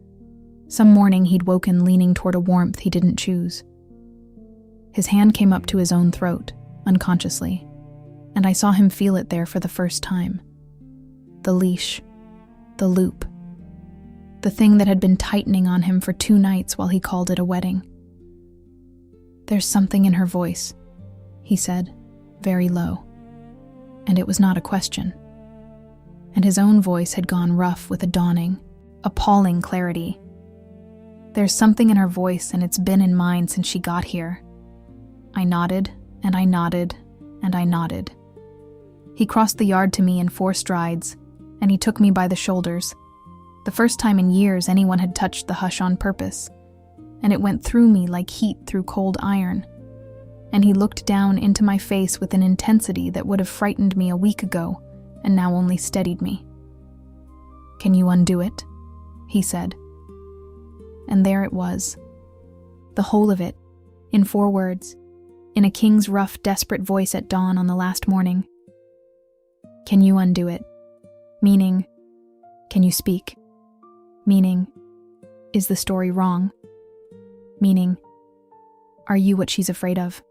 Some morning he'd woken leaning toward a warmth he didn't choose. His hand came up to his own throat, unconsciously, and I saw him feel it there for the first time. The leash. The loop. The thing that had been tightening on him for 2 nights while he called it a wedding. There's something in her voice, he said, very low. And it was not a question. And his own voice had gone rough with a dawning, appalling clarity. There's something in her voice, and it's been in mine since she got here. I nodded, and I nodded, and I nodded. He crossed the yard to me in 4 strides, and he took me by the shoulders. The first time in years anyone had touched the hush on purpose, and it went through me like heat through cold iron. And he looked down into my face with an intensity that would have frightened me a week ago, and now only steadied me. Can you undo it? He said. And there it was. The whole of it, in 4 words, in a king's rough, desperate voice at dawn on the last morning. Can you undo it? Meaning, can you speak? Meaning, is the story wrong? Meaning, are you what she's afraid of?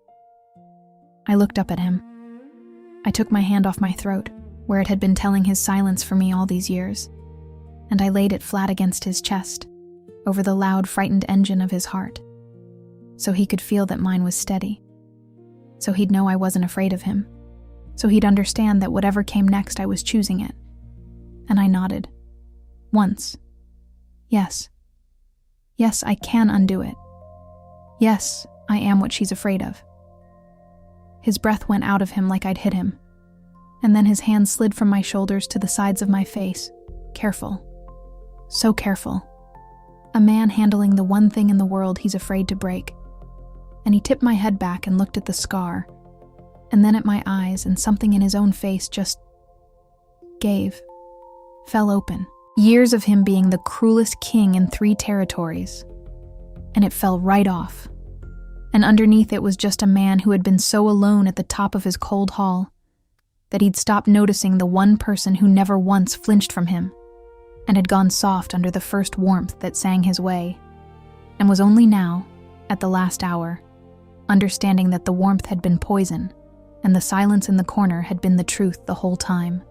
I looked up at him. I took my hand off my throat, where it had been telling his silence for me all these years, and I laid it flat against his chest, over the loud, frightened engine of his heart, so he could feel that mine was steady, so he'd know I wasn't afraid of him, so he'd understand that whatever came next I was choosing it. And I nodded. Once. Yes. Yes, I can undo it. Yes, I am what she's afraid of. His breath went out of him like I'd hit him, and then his hand slid from my shoulders to the sides of my face, careful. So careful. A man handling the one thing in the world he's afraid to break. And he tipped my head back and looked at the scar, and then at my eyes, and something in his own face just fell open. Years of him being the cruelest king in 3 territories. And it fell right off. And underneath it was just a man who had been so alone at the top of his cold hall that he'd stopped noticing the one person who never once flinched from him, and had gone soft under the first warmth that sang his way, and was only now, at the last hour, understanding that the warmth had been poison, and the silence in the corner had been the truth the whole time.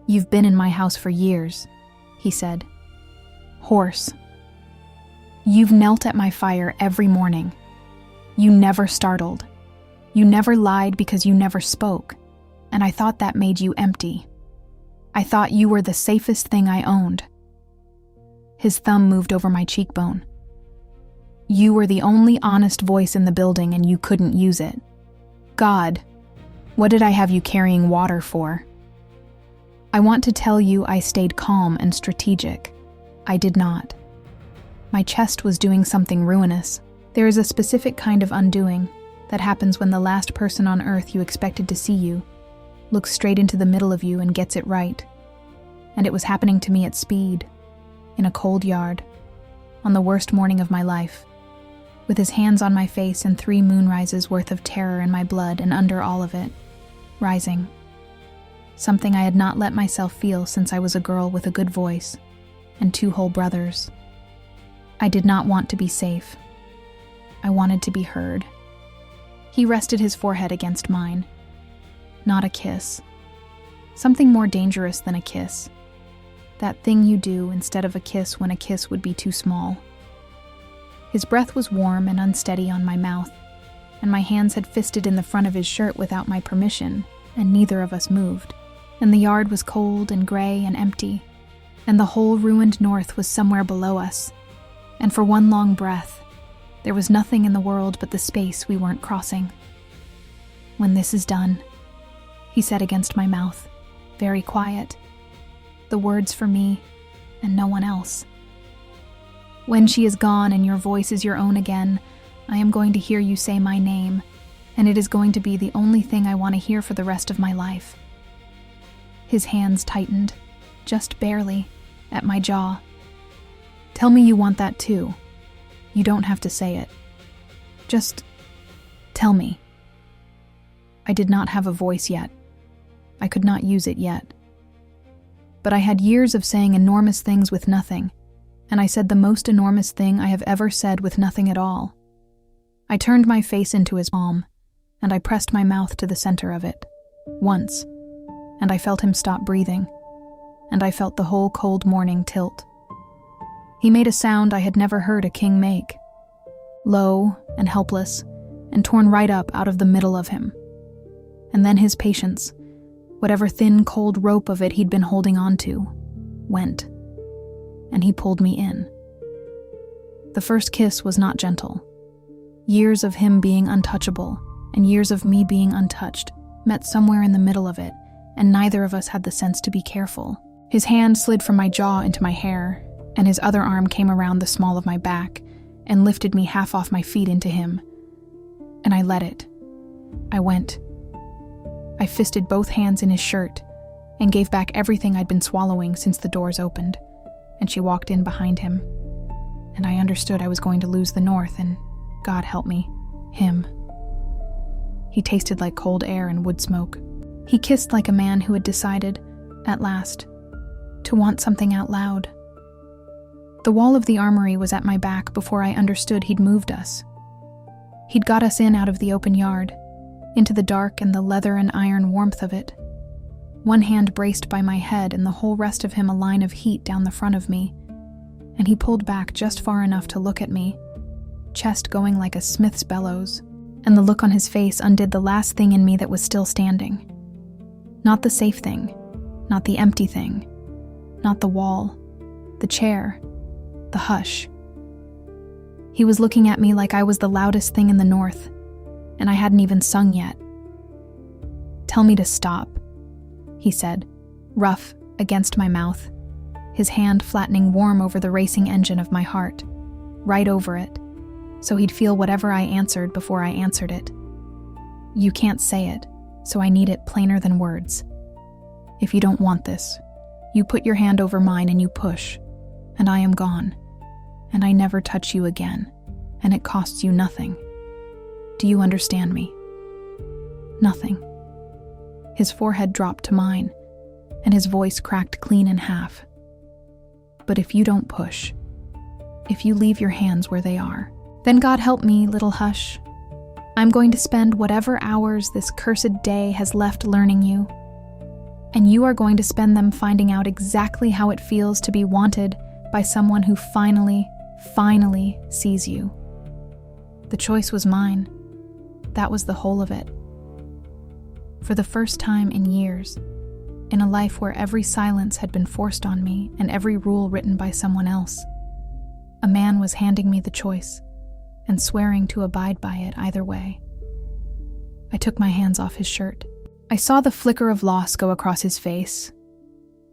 You've been in my house for years, he said. Horse. You've knelt at my fire every morning. You never startled. You never lied because you never spoke, and I thought that made you empty. I thought you were the safest thing I owned. His thumb moved over my cheekbone. You were the only honest voice in the building and you couldn't use it. God, what did I have you carrying water for? I want to tell you I stayed calm and strategic. I did not. My chest was doing something ruinous. There is a specific kind of undoing that happens when the last person on earth you expected to see you looks straight into the middle of you and gets it right. And it was happening to me at speed. in a cold yard, on the worst morning of my life, with his hands on my face and 3 moonrises worth of terror in my blood, and under all of it, rising. Something I had not let myself feel since I was a girl with a good voice and 2 whole brothers. I did not want to be safe. I wanted to be heard. He rested his forehead against mine. Not a kiss. Something more dangerous than a kiss. That thing you do instead of a kiss when a kiss would be too small. His breath was warm and unsteady on my mouth, and my hands had fisted in the front of his shirt without my permission, and neither of us moved. And the yard was cold and gray and empty, and the whole ruined north was somewhere below us. And for one long breath, there was nothing in the world but the space we weren't crossing. "When this is done," he said against my mouth, very quiet. The words for me and no one else. "When she is gone and your voice is your own again, I am going to hear you say my name, and it is going to be the only thing I want to hear for the rest of my life." His hands tightened, just barely, at my jaw. "Tell me you want that too. You don't have to say it. Just tell me." I did not have a voice yet. I could not use it yet. But I had years of saying enormous things with nothing, and I said the most enormous thing I have ever said with nothing at all. I turned my face into his palm, and I pressed my mouth to the center of it, once, and I felt him stop breathing, and I felt the whole cold morning tilt. He made a sound I had never heard a king make, low and helpless, and torn right up out of the middle of him. And then his patience, whatever thin, cold rope of it he'd been holding on to, went, and he pulled me in. The first kiss was not gentle. Years of him being untouchable, and years of me being untouched, met somewhere in the middle of it, and neither of us had the sense to be careful. His hand slid from my jaw into my hair, and his other arm came around the small of my back and lifted me half off my feet into him. And I let it. I went. I fisted both hands in his shirt and gave back everything I'd been swallowing since the doors opened, and she walked in behind him. And I understood I was going to lose the north, and, God help me, him. He tasted like cold air and wood smoke. He kissed like a man who had decided, at last, to want something out loud. The wall of the armory was at my back before I understood he'd moved us. He'd got us in out of the open yard, into the dark and the leather and iron warmth of it. One hand braced by my head and the whole rest of him a line of heat down the front of me, and he pulled back just far enough to look at me, chest going like a smith's bellows, and the look on his face undid the last thing in me that was still standing. Not the safe thing, not the empty thing, not the wall, the chair, the hush. He was looking at me like I was the loudest thing in the north, and I hadn't even sung yet. "Tell me to stop," he said, rough against my mouth, his hand flattening warm over the racing engine of my heart, right over it, so he'd feel whatever I answered before I answered it. "You can't say it, so I need it plainer than words. If you don't want this, you put your hand over mine and you push, and I am gone, and I never touch you again, and it costs you nothing. Do you understand me?" Nothing. His forehead dropped to mine, and his voice cracked clean in half. "But if you don't push, if you leave your hands where they are, then God help me, little hush. I'm going to spend whatever hours this cursed day has left learning you, and you are going to spend them finding out exactly how it feels to be wanted by someone who finally sees you." The choice was mine. That was the whole of it. For the first time in years, in a life where every silence had been forced on me and every rule written by someone else, a man was handing me the choice and swearing to abide by it either way. I took my hands off his shirt. I saw the flicker of loss go across his face,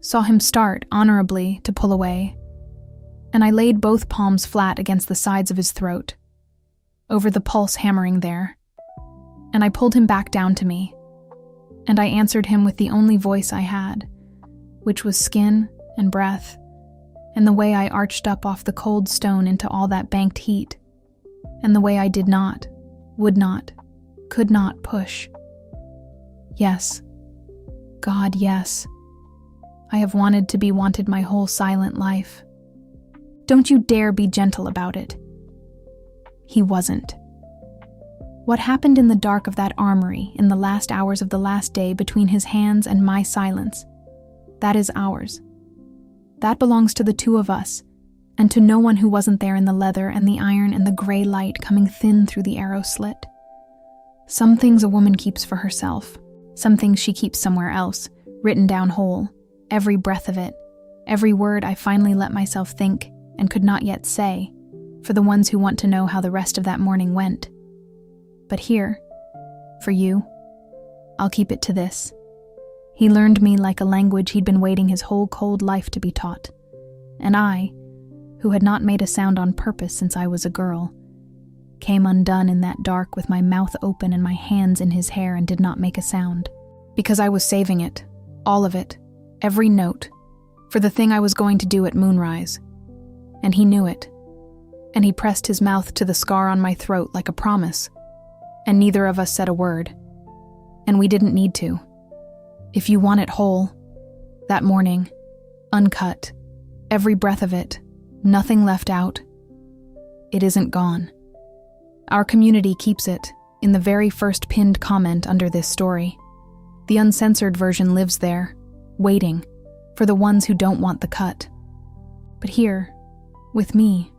saw him start honorably to pull away, and I laid both palms flat against the sides of his throat, over the pulse hammering there, and I pulled him back down to me, and I answered him with the only voice I had, which was skin and breath and the way I arched up off the cold stone into all that banked heat, and the way I did not, would not, could not push. Yes, God, yes. I have wanted to be wanted my whole silent life. Don't you dare be gentle about it. He wasn't. What happened in the dark of that armory in the last hours of the last day between his hands and my silence, that is ours. That belongs to the two of us, and to no one who wasn't there in the leather and the iron and the gray light coming thin through the arrow slit. Some things a woman keeps for herself, some things she keeps somewhere else, written down whole, every breath of it, every word I finally let myself think and could not yet say, for the ones who want to know how the rest of that morning went. But here, for you, I'll keep it to this. He learned me like a language he'd been waiting his whole cold life to be taught. And I, who had not made a sound on purpose since I was a girl, came undone in that dark with my mouth open and my hands in his hair and did not make a sound. Because I was saving it, all of it, every note, for the thing I was going to do at moonrise. And he knew it. And he pressed his mouth to the scar on my throat like a promise. And neither of us said a word. And we didn't need to. If you want it whole, that morning, uncut, every breath of it, nothing left out, it isn't gone. Our community keeps it in the very first pinned comment under this story. The uncensored version lives there, waiting for the ones who don't want the cut. But here, with me,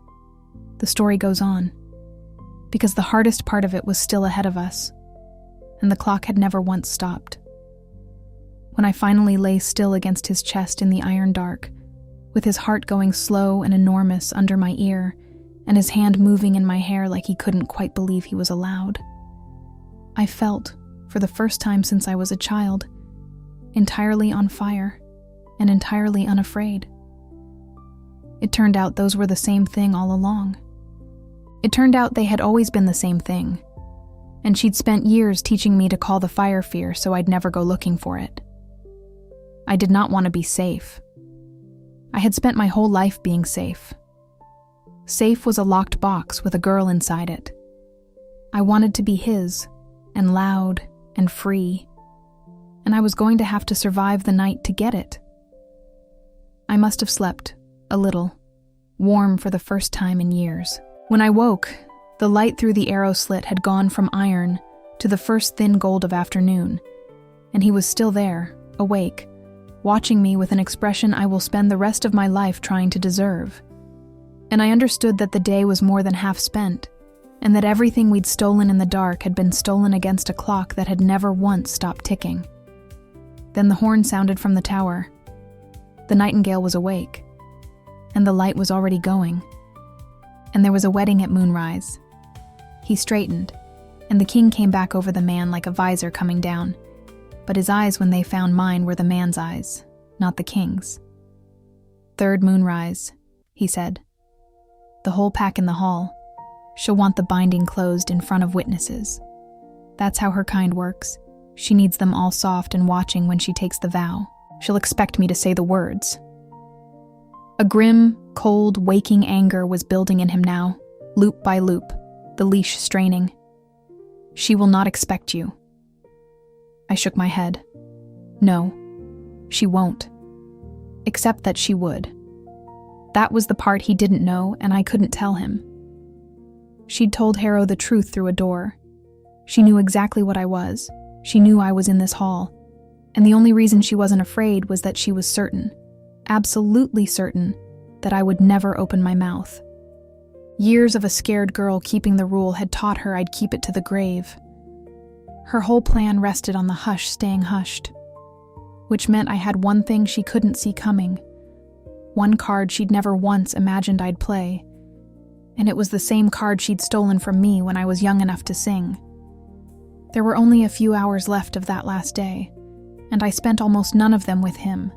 the story goes on, because the hardest part of it was still ahead of us, and the clock had never once stopped. When I finally lay still against his chest in the iron dark, with his heart going slow and enormous under my ear, and his hand moving in my hair like he couldn't quite believe he was allowed, I felt, for the first time since I was a child, entirely on fire and entirely unafraid. It turned out those were the same thing all along. It turned out they had always been the same thing, and she'd spent years teaching me to call the fire fear so I'd never go looking for it. I did not want to be safe. I had spent my whole life being safe. Safe was a locked box with a girl inside it. I wanted to be his, and loud, and free, and I was going to have to survive the night to get it. I must have slept, a little, warm for the first time in years. When I woke, the light through the arrow slit had gone from iron to the first thin gold of afternoon, and he was still there, awake, watching me with an expression I will spend the rest of my life trying to deserve. And I understood that the day was more than half spent, and that everything we'd stolen in the dark had been stolen against a clock that had never once stopped ticking. Then the horn sounded from the tower. The Nightingale was awake, and the light was already going. And there was a wedding at moonrise. He straightened, and the king came back over the man like a visor coming down, but his eyes when they found mine were the man's eyes, not the king's. "Third moonrise," he said. "The whole pack in the hall. She'll want the binding closed in front of witnesses. That's how her kind works. She needs them all soft and watching when she takes the vow. She'll expect me to say the words." A grim, cold, waking anger was building in him now, loop by loop, the leash straining. "She will not expect you." I shook my head. "No, she won't. Except that she would." That was the part he didn't know, and I couldn't tell him. She'd told Harrow the truth through a door. She knew exactly what I was. She knew I was in this hall. And the only reason she wasn't afraid was that she was certain, absolutely certain, that I would never open my mouth. Years of a scared girl keeping the rule had taught her I'd keep it to the grave. Her whole plan rested on the hush staying hushed, which meant I had one thing she couldn't see coming, one card she'd never once imagined I'd play, and it was the same card she'd stolen from me when I was young enough to sing. There were only a few hours left of that last day, and I spent almost none of them with him,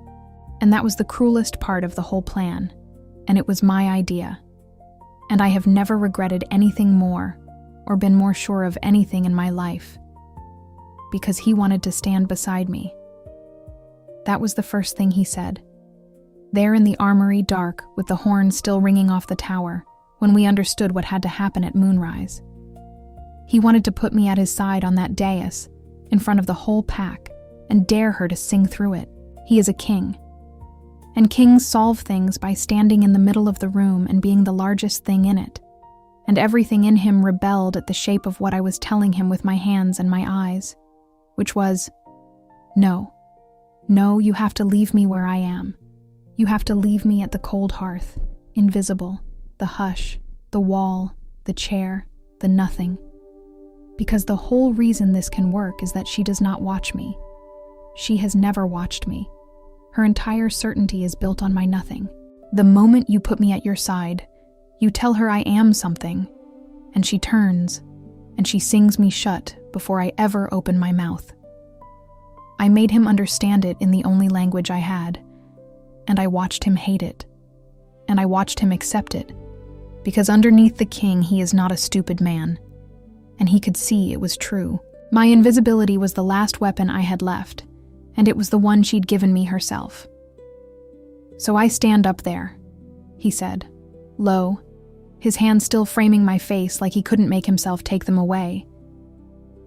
and that was the cruelest part of the whole plan, and it was my idea. And I have never regretted anything more, or been more sure of anything in my life, because he wanted to stand beside me. That was the first thing he said. there in the armory dark with the horn still ringing off the tower when we understood what had to happen at moonrise. He wanted to put me at his side on that dais in front of the whole pack and dare her to sing through it. He is a king. And kings solve things by standing in the middle of the room and being the largest thing in it. And everything in him rebelled at the shape of what I was telling him with my hands and my eyes, which was, no, you have to leave me where I am. You have to leave me at the cold hearth, invisible, the hush, the wall, the chair, the nothing. Because the whole reason this can work is that she does not watch me. She has never watched me. Her entire certainty is built on my nothing. The moment you put me at your side, you tell her I am something, and she turns, and she sings me shut before I ever open my mouth. I made him understand it in the only language I had, and I watched him hate it, and I watched him accept it, because underneath the king he is not a stupid man, and he could see it was true. My invisibility was the last weapon I had left, and it was the one she'd given me herself. So I stand up there, he said, low, his hand still framing my face like he couldn't make himself take them away.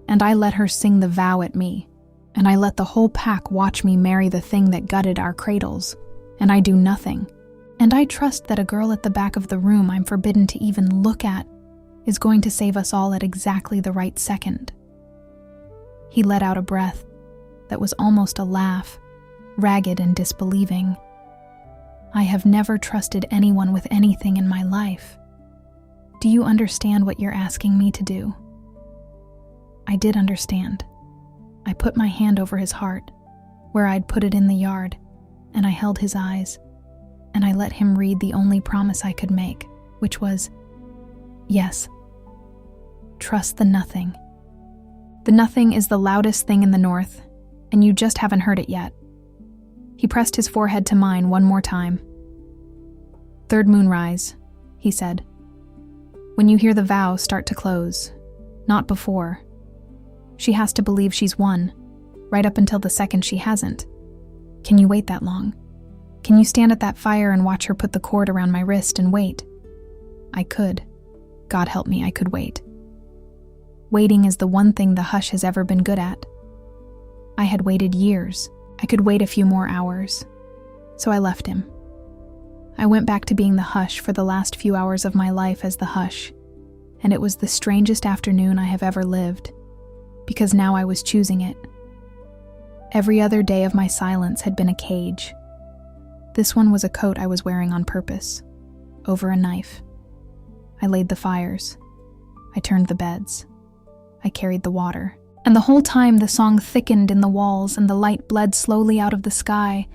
And I let her sing the vow at me, and I let the whole pack watch me marry the thing that gutted our cradles, and I do nothing. And I trust that a girl at the back of the room I'm forbidden to even look at is going to save us all at exactly the right second. He let out a breath that was almost a laugh, ragged and disbelieving. I have never trusted anyone with anything in my life. Do you understand what you're asking me to do? I did understand. I put my hand over his heart, where I'd put it in the yard, and I held his eyes, and I let him read the only promise I could make, which was, yes. Trust the nothing. The nothing is the loudest thing in the north, and you just haven't heard it yet. He pressed his forehead to mine one more time. Third moonrise, he said. When you hear the vow start to close, not before. She has to believe she's won, right up until the second she hasn't. Can you wait that long? Can you stand at that fire and watch her put the cord around my wrist and wait? I could. God help me, I could wait. Waiting is the one thing the hush has ever been good at. I had waited years. I could wait a few more hours. So I left him. I went back to being the hush for the last few hours of my life as the hush, and it was the strangest afternoon I have ever lived, because now I was choosing it. Every other day of my silence had been a cage. This one was a coat I was wearing on purpose, over a knife. I laid the fires. I turned the beds. I carried the water. And the whole time the song thickened in the walls and the light bled slowly out of the sky,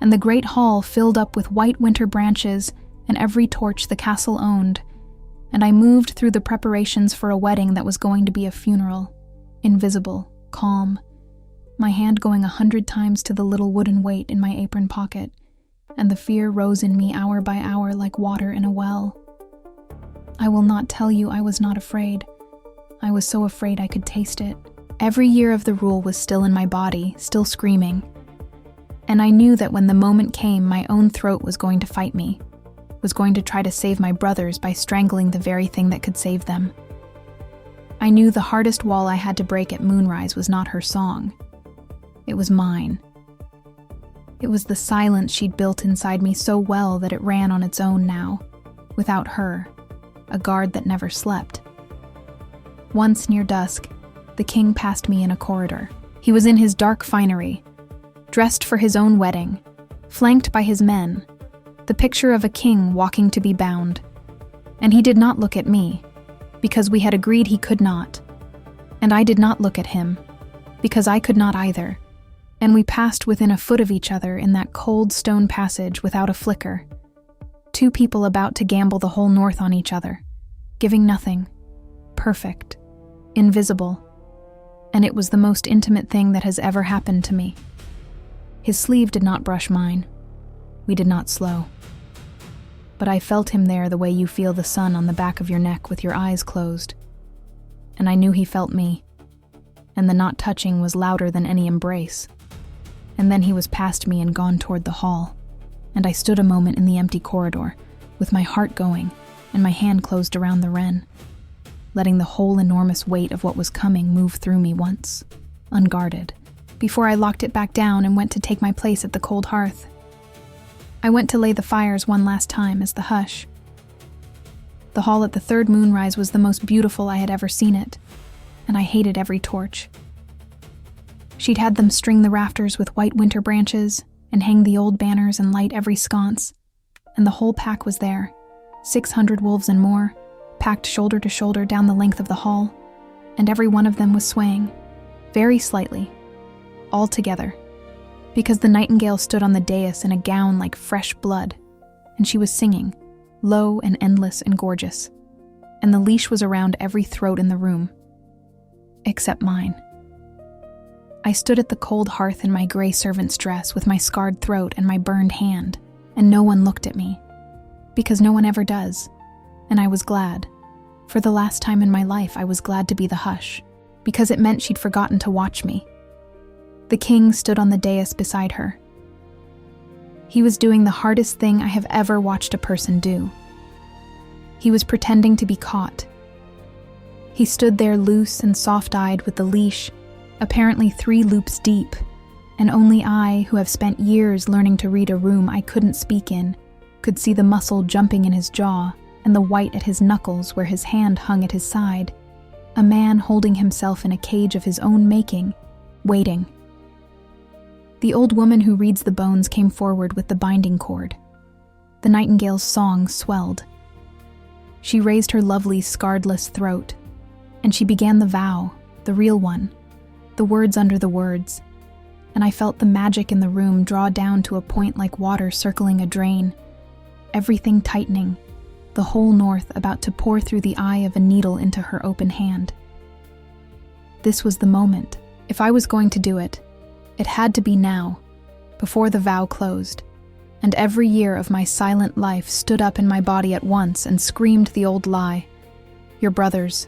and the great hall filled up with white winter branches and every torch the castle owned, and I moved through the preparations for a wedding that was going to be a funeral, invisible, calm, my hand going 100 times to the little wooden weight in my apron pocket, and the fear rose in me hour by hour like water in a well. I will not tell you I was not afraid. I was so afraid I could taste it. Every year of the rule was still in my body, still screaming. And I knew that when the moment came, my own throat was going to fight me, was going to try to save my brothers by strangling the very thing that could save them. I knew the hardest wall I had to break at moonrise was not her song. It was mine. It was the silence she'd built inside me so well that it ran on its own now, without her, a guard that never slept. Once near dusk, the king passed me in a corridor. He was in his dark finery, dressed for his own wedding, flanked by his men, the picture of a king walking to be bound. And he did not look at me, because we had agreed he could not. And I did not look at him, because I could not either. And we passed within a foot of each other in that cold stone passage without a flicker. Two people about to gamble the whole north on each other, giving nothing, perfect, invisible. And it was the most intimate thing that has ever happened to me. His sleeve did not brush mine. We did not slow. But I felt him there the way you feel the sun on the back of your neck with your eyes closed. And I knew he felt me. And the not touching was louder than any embrace. And then he was past me and gone toward the hall. and I stood a moment in the empty corridor, with my heart going and my hand closed around the wren, letting the whole enormous weight of what was coming move through me once, unguarded, before I locked it back down and went to take my place at the cold hearth. I went to lay the fires one last time as the hush. The hall at the third moonrise was the most beautiful I had ever seen it, and I hated every torch. She'd had them string the rafters with white winter branches and hang the old banners and light every sconce, and the whole pack was there, 600 wolves and more, packed shoulder to shoulder down the length of the hall, and every one of them was swaying, very slightly, all together, because the Nightingale stood on the dais in a gown like fresh blood, and she was singing, low and endless and gorgeous, and the leash was around every throat in the room, except mine. I stood at the cold hearth in my gray servant's dress with my scarred throat and my burned hand, and no one looked at me, because no one ever does, and I was glad. For the last time in my life, I was glad to be the hush, because it meant she'd forgotten to watch me. The king stood on the dais beside her. He was doing the hardest thing I have ever watched a person do. He was pretending to be caught. He stood there loose and soft-eyed with the leash, apparently 3 loops deep, and only I, who have spent years learning to read a room I couldn't speak in, could see the muscle jumping in his jaw and the white at his knuckles where his hand hung at his side, a man holding himself in a cage of his own making, waiting. The old woman who reads the bones came forward with the binding cord. The Nightingale's song swelled. She raised her lovely, scarredless throat, and she began the vow, the real one, the words under the words, and I felt the magic in the room draw down to a point like water circling a drain, everything tightening, the whole north about to pour through the eye of a needle into her open hand. This was the moment. If I was going to do it, it had to be now, before the vow closed, and every year of my silent life stood up in my body at once and screamed the old lie. Your brothers.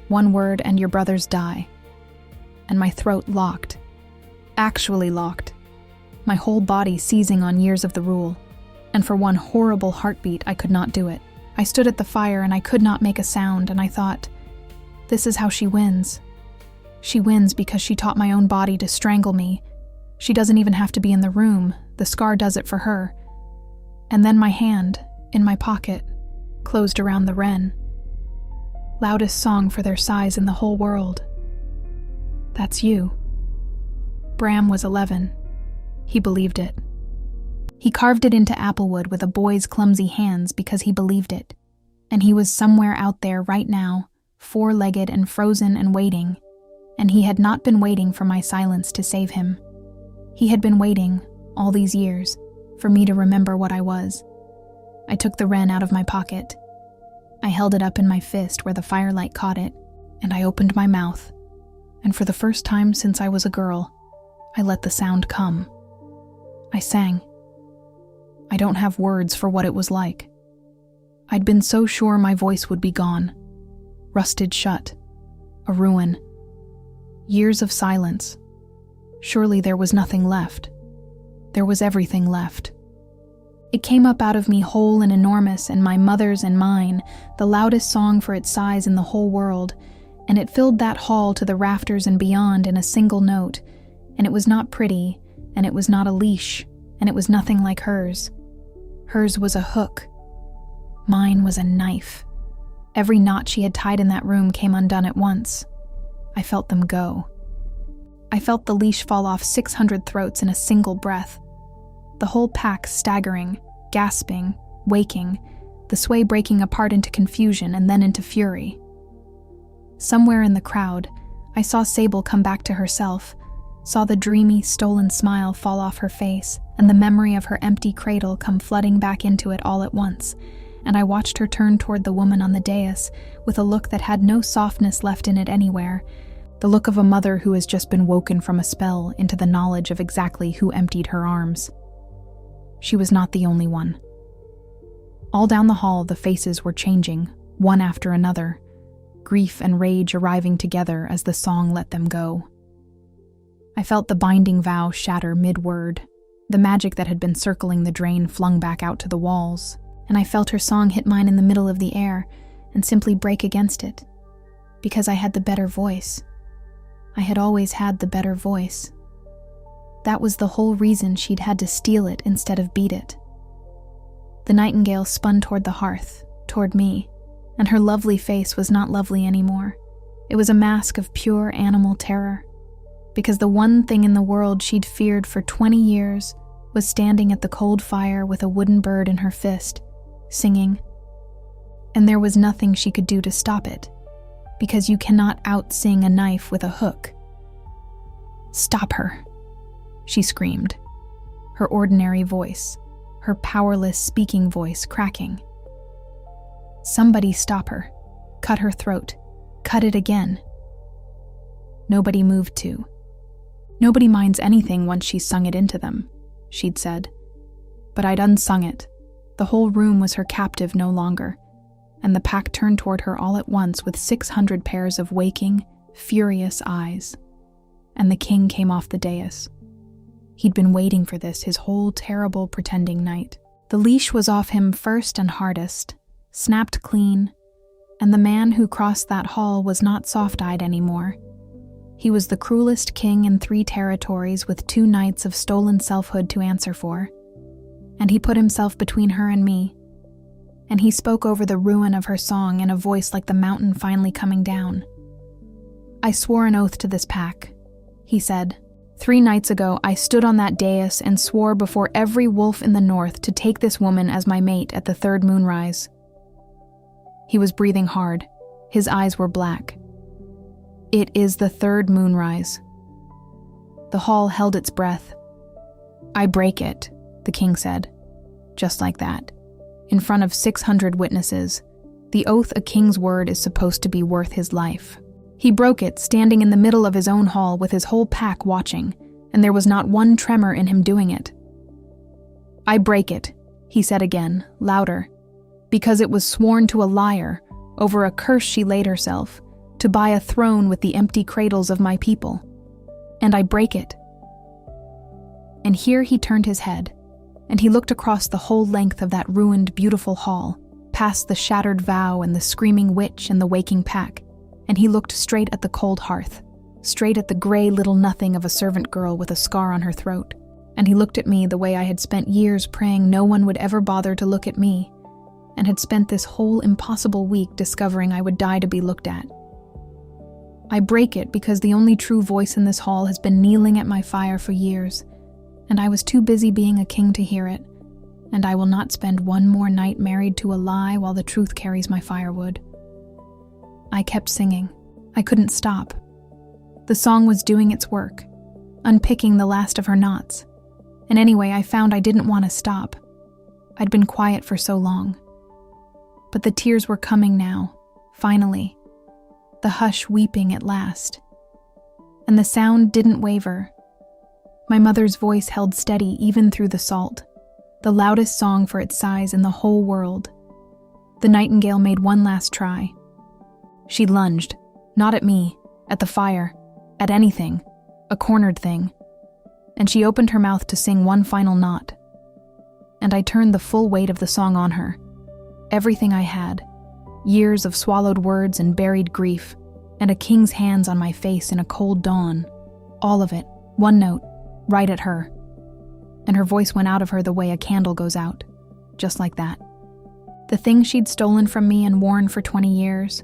One word and your brothers die. And my throat locked. Actually locked. My whole body seizing on years of the rule. And for one horrible heartbeat, I could not do it. I stood at the fire and I could not make a sound, and I thought, this is how she wins. She wins because she taught my own body to strangle me. She doesn't even have to be in the room. The scar does it for her. And then my hand, in my pocket, closed around the wren. Loudest song for their size in the whole world. That's you. Bram was 11. He believed it. He carved it into applewood with a boy's clumsy hands because he believed it. And he was somewhere out there right now, 4-legged and frozen and waiting. And he had not been waiting for my silence to save him. He had been waiting, all these years, for me to remember what I was. I took the wren out of my pocket. I held it up in my fist where the firelight caught it, and I opened my mouth. And for the first time since I was a girl, I let the sound come. I sang. I don't have words for what it was like. I'd been so sure my voice would be gone, rusted shut, a ruin. Years of silence. Surely there was nothing left. There was everything left. It came up out of me whole and enormous, and my mother's and mine, the loudest song for its size in the whole world, and it filled that hall to the rafters and beyond in a single note, and it was not pretty, and it was not a leash, and it was nothing like hers. Hers was a hook. Mine was a knife. Every knot she had tied in that room came undone at once. I felt them go. I felt the leash fall off 600 throats in a single breath. The whole pack staggering, gasping, waking, the sway breaking apart into confusion and then into fury. Somewhere in the crowd, I saw Sable come back to herself, saw the dreamy, stolen smile fall off her face, and the memory of her empty cradle come flooding back into it all at once, and I watched her turn toward the woman on the dais with a look that had no softness left in it anywhere, the look of a mother who has just been woken from a spell into the knowledge of exactly who emptied her arms. She was not the only one. All down the hall, the faces were changing, one after another, grief and rage arriving together as the song let them go. I felt the binding vow shatter mid-word, The magic that had been circling the drain flung back out to the walls, and I felt her song hit mine in the middle of the air and simply break against it. Because I had the better voice. I had always had the better voice. That was the whole reason she'd had to steal it instead of beat it. The nightingale spun toward the hearth, toward me, and her lovely face was not lovely anymore. It was a mask of pure animal terror, because the one thing in the world she'd feared for 20 years was standing at the cold fire with a wooden bird in her fist, singing. And there was nothing she could do to stop it, because you cannot out-sing a knife with a hook. "Stop her," she screamed, her ordinary voice, her powerless speaking voice cracking. "Somebody stop her. Cut her throat. Cut it again." Nobody moved to. "Nobody minds anything once she's sung it into them," she'd said. But I'd unsung it. The whole room was her captive no longer, and the pack turned toward her all at once with 600 pairs of waking, furious eyes. And the king came off the dais. He'd been waiting for this his whole terrible pretending night. The leash was off him first and hardest, snapped clean, and the man who crossed that hall was not soft-eyed anymore. He was the cruelest king in 3 territories with 2 nights of stolen selfhood to answer for. And he put himself between her and me. And he spoke over the ruin of her song in a voice like the mountain finally coming down. "I swore an oath to this pack," he said. "3 nights ago, I stood on that dais and swore before every wolf in the north to take this woman as my mate at the 3rd moonrise." He was breathing hard. His eyes were black. "It is the 3rd moonrise." The hall held its breath. "I break it," the king said. Just like that. In front of 600 witnesses. The oath a king's word is supposed to be worth his life. He broke it, standing in the middle of his own hall with his whole pack watching, and there was not one tremor in him doing it. "I break it," he said again, louder, "because it was sworn to a liar, over a curse she laid herself, to buy a throne with the empty cradles of my people. And I break it." And here he turned his head, and he looked across the whole length of that ruined, beautiful hall, past the shattered vow and the screaming witch and the waking pack, and he looked straight at the cold hearth, straight at the gray little nothing of a servant girl with a scar on her throat, and he looked at me the way I had spent years praying no one would ever bother to look at me, and had spent this whole impossible week discovering I would die to be looked at. I break it because the only true voice in this hall has been kneeling at my fire for years, and I was too busy being a king to hear it, and I will not spend one more night married to a lie while the truth carries my firewood. I kept singing. I couldn't stop. The song was doing its work, unpicking the last of her knots, and anyway, I found I didn't want to stop. I'd been quiet for so long. But the tears were coming now, finally. The hush weeping at last. And the sound didn't waver. My mother's voice held steady even through the salt, the loudest song for its size in the whole world. The nightingale made one last try. She lunged, not at me, at the fire, at anything, a cornered thing. And she opened her mouth to sing one final knot. And I turned the full weight of the song on her. Everything I had. Years of swallowed words and buried grief, and a king's hands on my face in a cold dawn. All of it, one note, right at her. And her voice went out of her the way a candle goes out, just like that. The thing she'd stolen from me and worn for 20 years,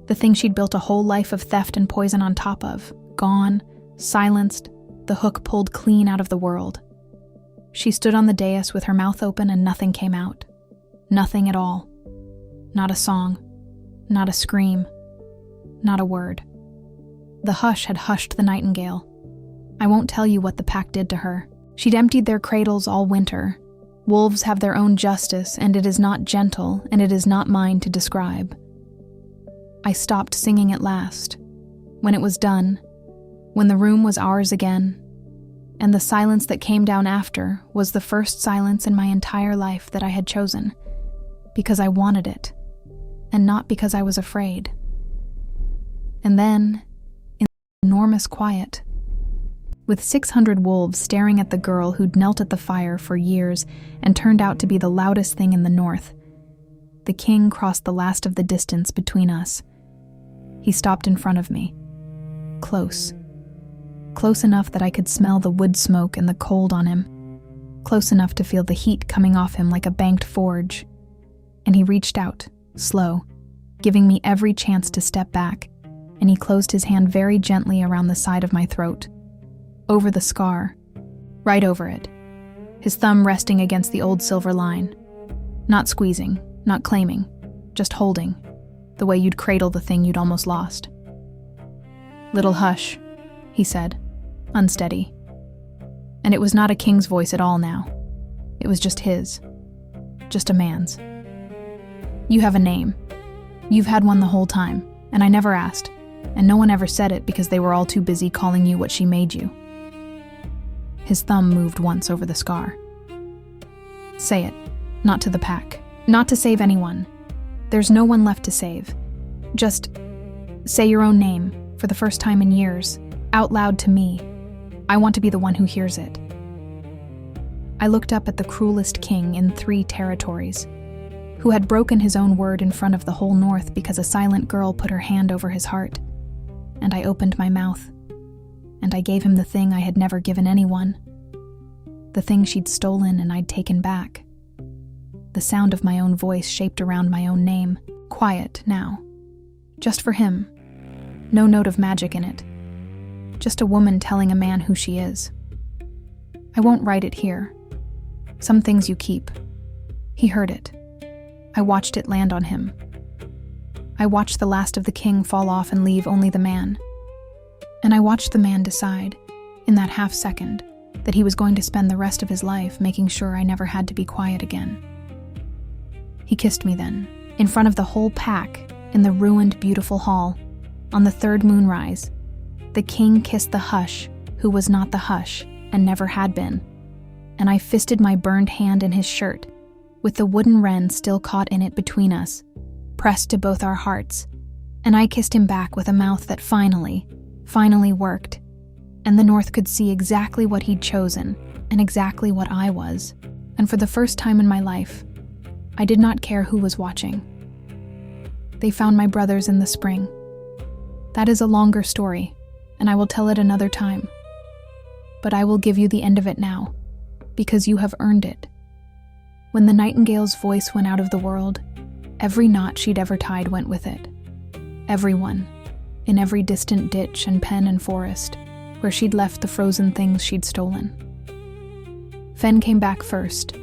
the thing she'd built a whole life of theft and poison on top of, gone, silenced, the hook pulled clean out of the world. She stood on the dais with her mouth open and nothing came out. Nothing at all. Not a song. Not a scream. Not a word. The hush had hushed the nightingale. I won't tell you what the pack did to her. She'd emptied their cradles all winter. Wolves have their own justice, and it is not gentle, and it is not mine to describe. I stopped singing at last. When it was done, when the room was ours again, and the silence that came down after was the first silence in my entire life that I had chosen, because I wanted it, and not because I was afraid. And then, in enormous quiet, with 600 wolves staring at the girl who'd knelt at the fire for years and turned out to be the loudest thing in the north. The king crossed the last of the distance between us. He stopped in front of me. Close. Close enough that I could smell the wood smoke and the cold on him. Close enough to feel the heat coming off him like a banked forge. And he reached out, slow, giving me every chance to step back, and he closed his hand very gently around the side of my throat. Over the scar. Right over it. His thumb resting against the old silver line. Not squeezing, not claiming, just holding, the way you'd cradle the thing you'd almost lost. "Little hush," he said, unsteady. And it was not a king's voice at all now. It was just his. Just a man's. "You have a name. You've had one the whole time, and I never asked, and no one ever said it because they were all too busy calling you what she made you." His thumb moved once over the scar. "Say it, not to the pack, not to save anyone. There's no one left to save. Just say your own name, for the first time in years, out loud to me. I want to be the one who hears it." I looked up at the cruelest king in 3 territories, who had broken his own word in front of the whole north because a silent girl put her hand over his heart. And I opened my mouth, and I gave him the thing I had never given anyone. The thing she'd stolen and I'd taken back. The sound of my own voice shaped around my own name, quiet now. Just for him. No note of magic in it. Just a woman telling a man who she is. I won't write it here. Some things you keep. He heard it. I watched it land on him. I watched the last of the king fall off and leave only the man. And I watched the man decide, in that half second, that he was going to spend the rest of his life making sure I never had to be quiet again. He kissed me then, in front of the whole pack, in the ruined, beautiful hall, on the 3rd moonrise. The king kissed the hush, who was not the hush, and never had been. And I fisted my burned hand in his shirt, with the wooden wren still caught in it between us, pressed to both our hearts, and I kissed him back with a mouth that finally worked, and the north could see exactly what he'd chosen, and exactly what I was, and for the first time in my life, I did not care who was watching. They found my brothers in the spring. That is a longer story, and I will tell it another time. But I will give you the end of it now, because you have earned it. When the nightingale's voice went out of the world, every knot she'd ever tied went with it. Everyone, in every distant ditch and pen and forest, where she'd left the frozen things she'd stolen. Fen came back first,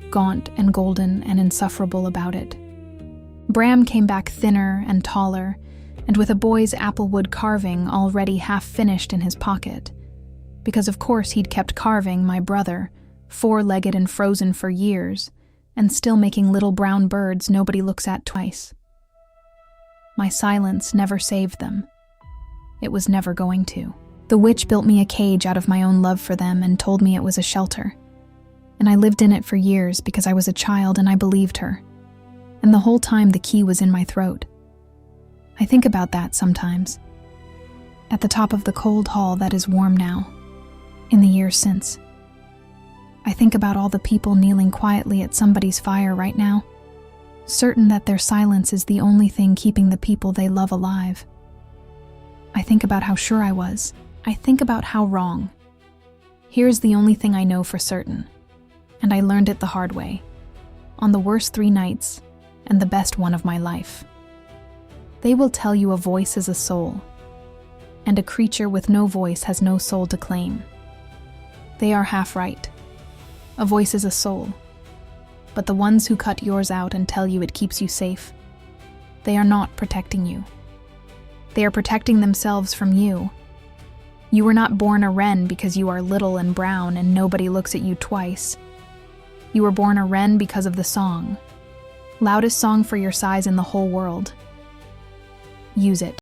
gaunt and golden and insufferable about it. Bram came back thinner and taller, and with a boy's applewood carving already half finished in his pocket. Because of course he'd kept carving my brother, 4-legged and frozen for years, and still making little brown birds nobody looks at twice. My silence never saved them. It was never going to. The witch built me a cage out of my own love for them and told me it was a shelter. And I lived in it for years because I was a child and I believed her. And the whole time the key was in my throat. I think about that sometimes. At the top of the cold hall that is warm now, in the years since. I think about all the people kneeling quietly at somebody's fire right now, certain that their silence is the only thing keeping the people they love alive. I think about how sure I was. I think about how wrong. Here's the only thing I know for certain, and I learned it the hard way, on the worst 3 nights and the best one of my life. They will tell you a voice is a soul, and a creature with no voice has no soul to claim. They are half right. A voice is a soul, but the ones who cut yours out and tell you it keeps you safe, they are not protecting you. They are protecting themselves from you. You were not born a wren because you are little and brown and nobody looks at you twice. You were born a wren because of the song. Loudest song for your size in the whole world. Use it.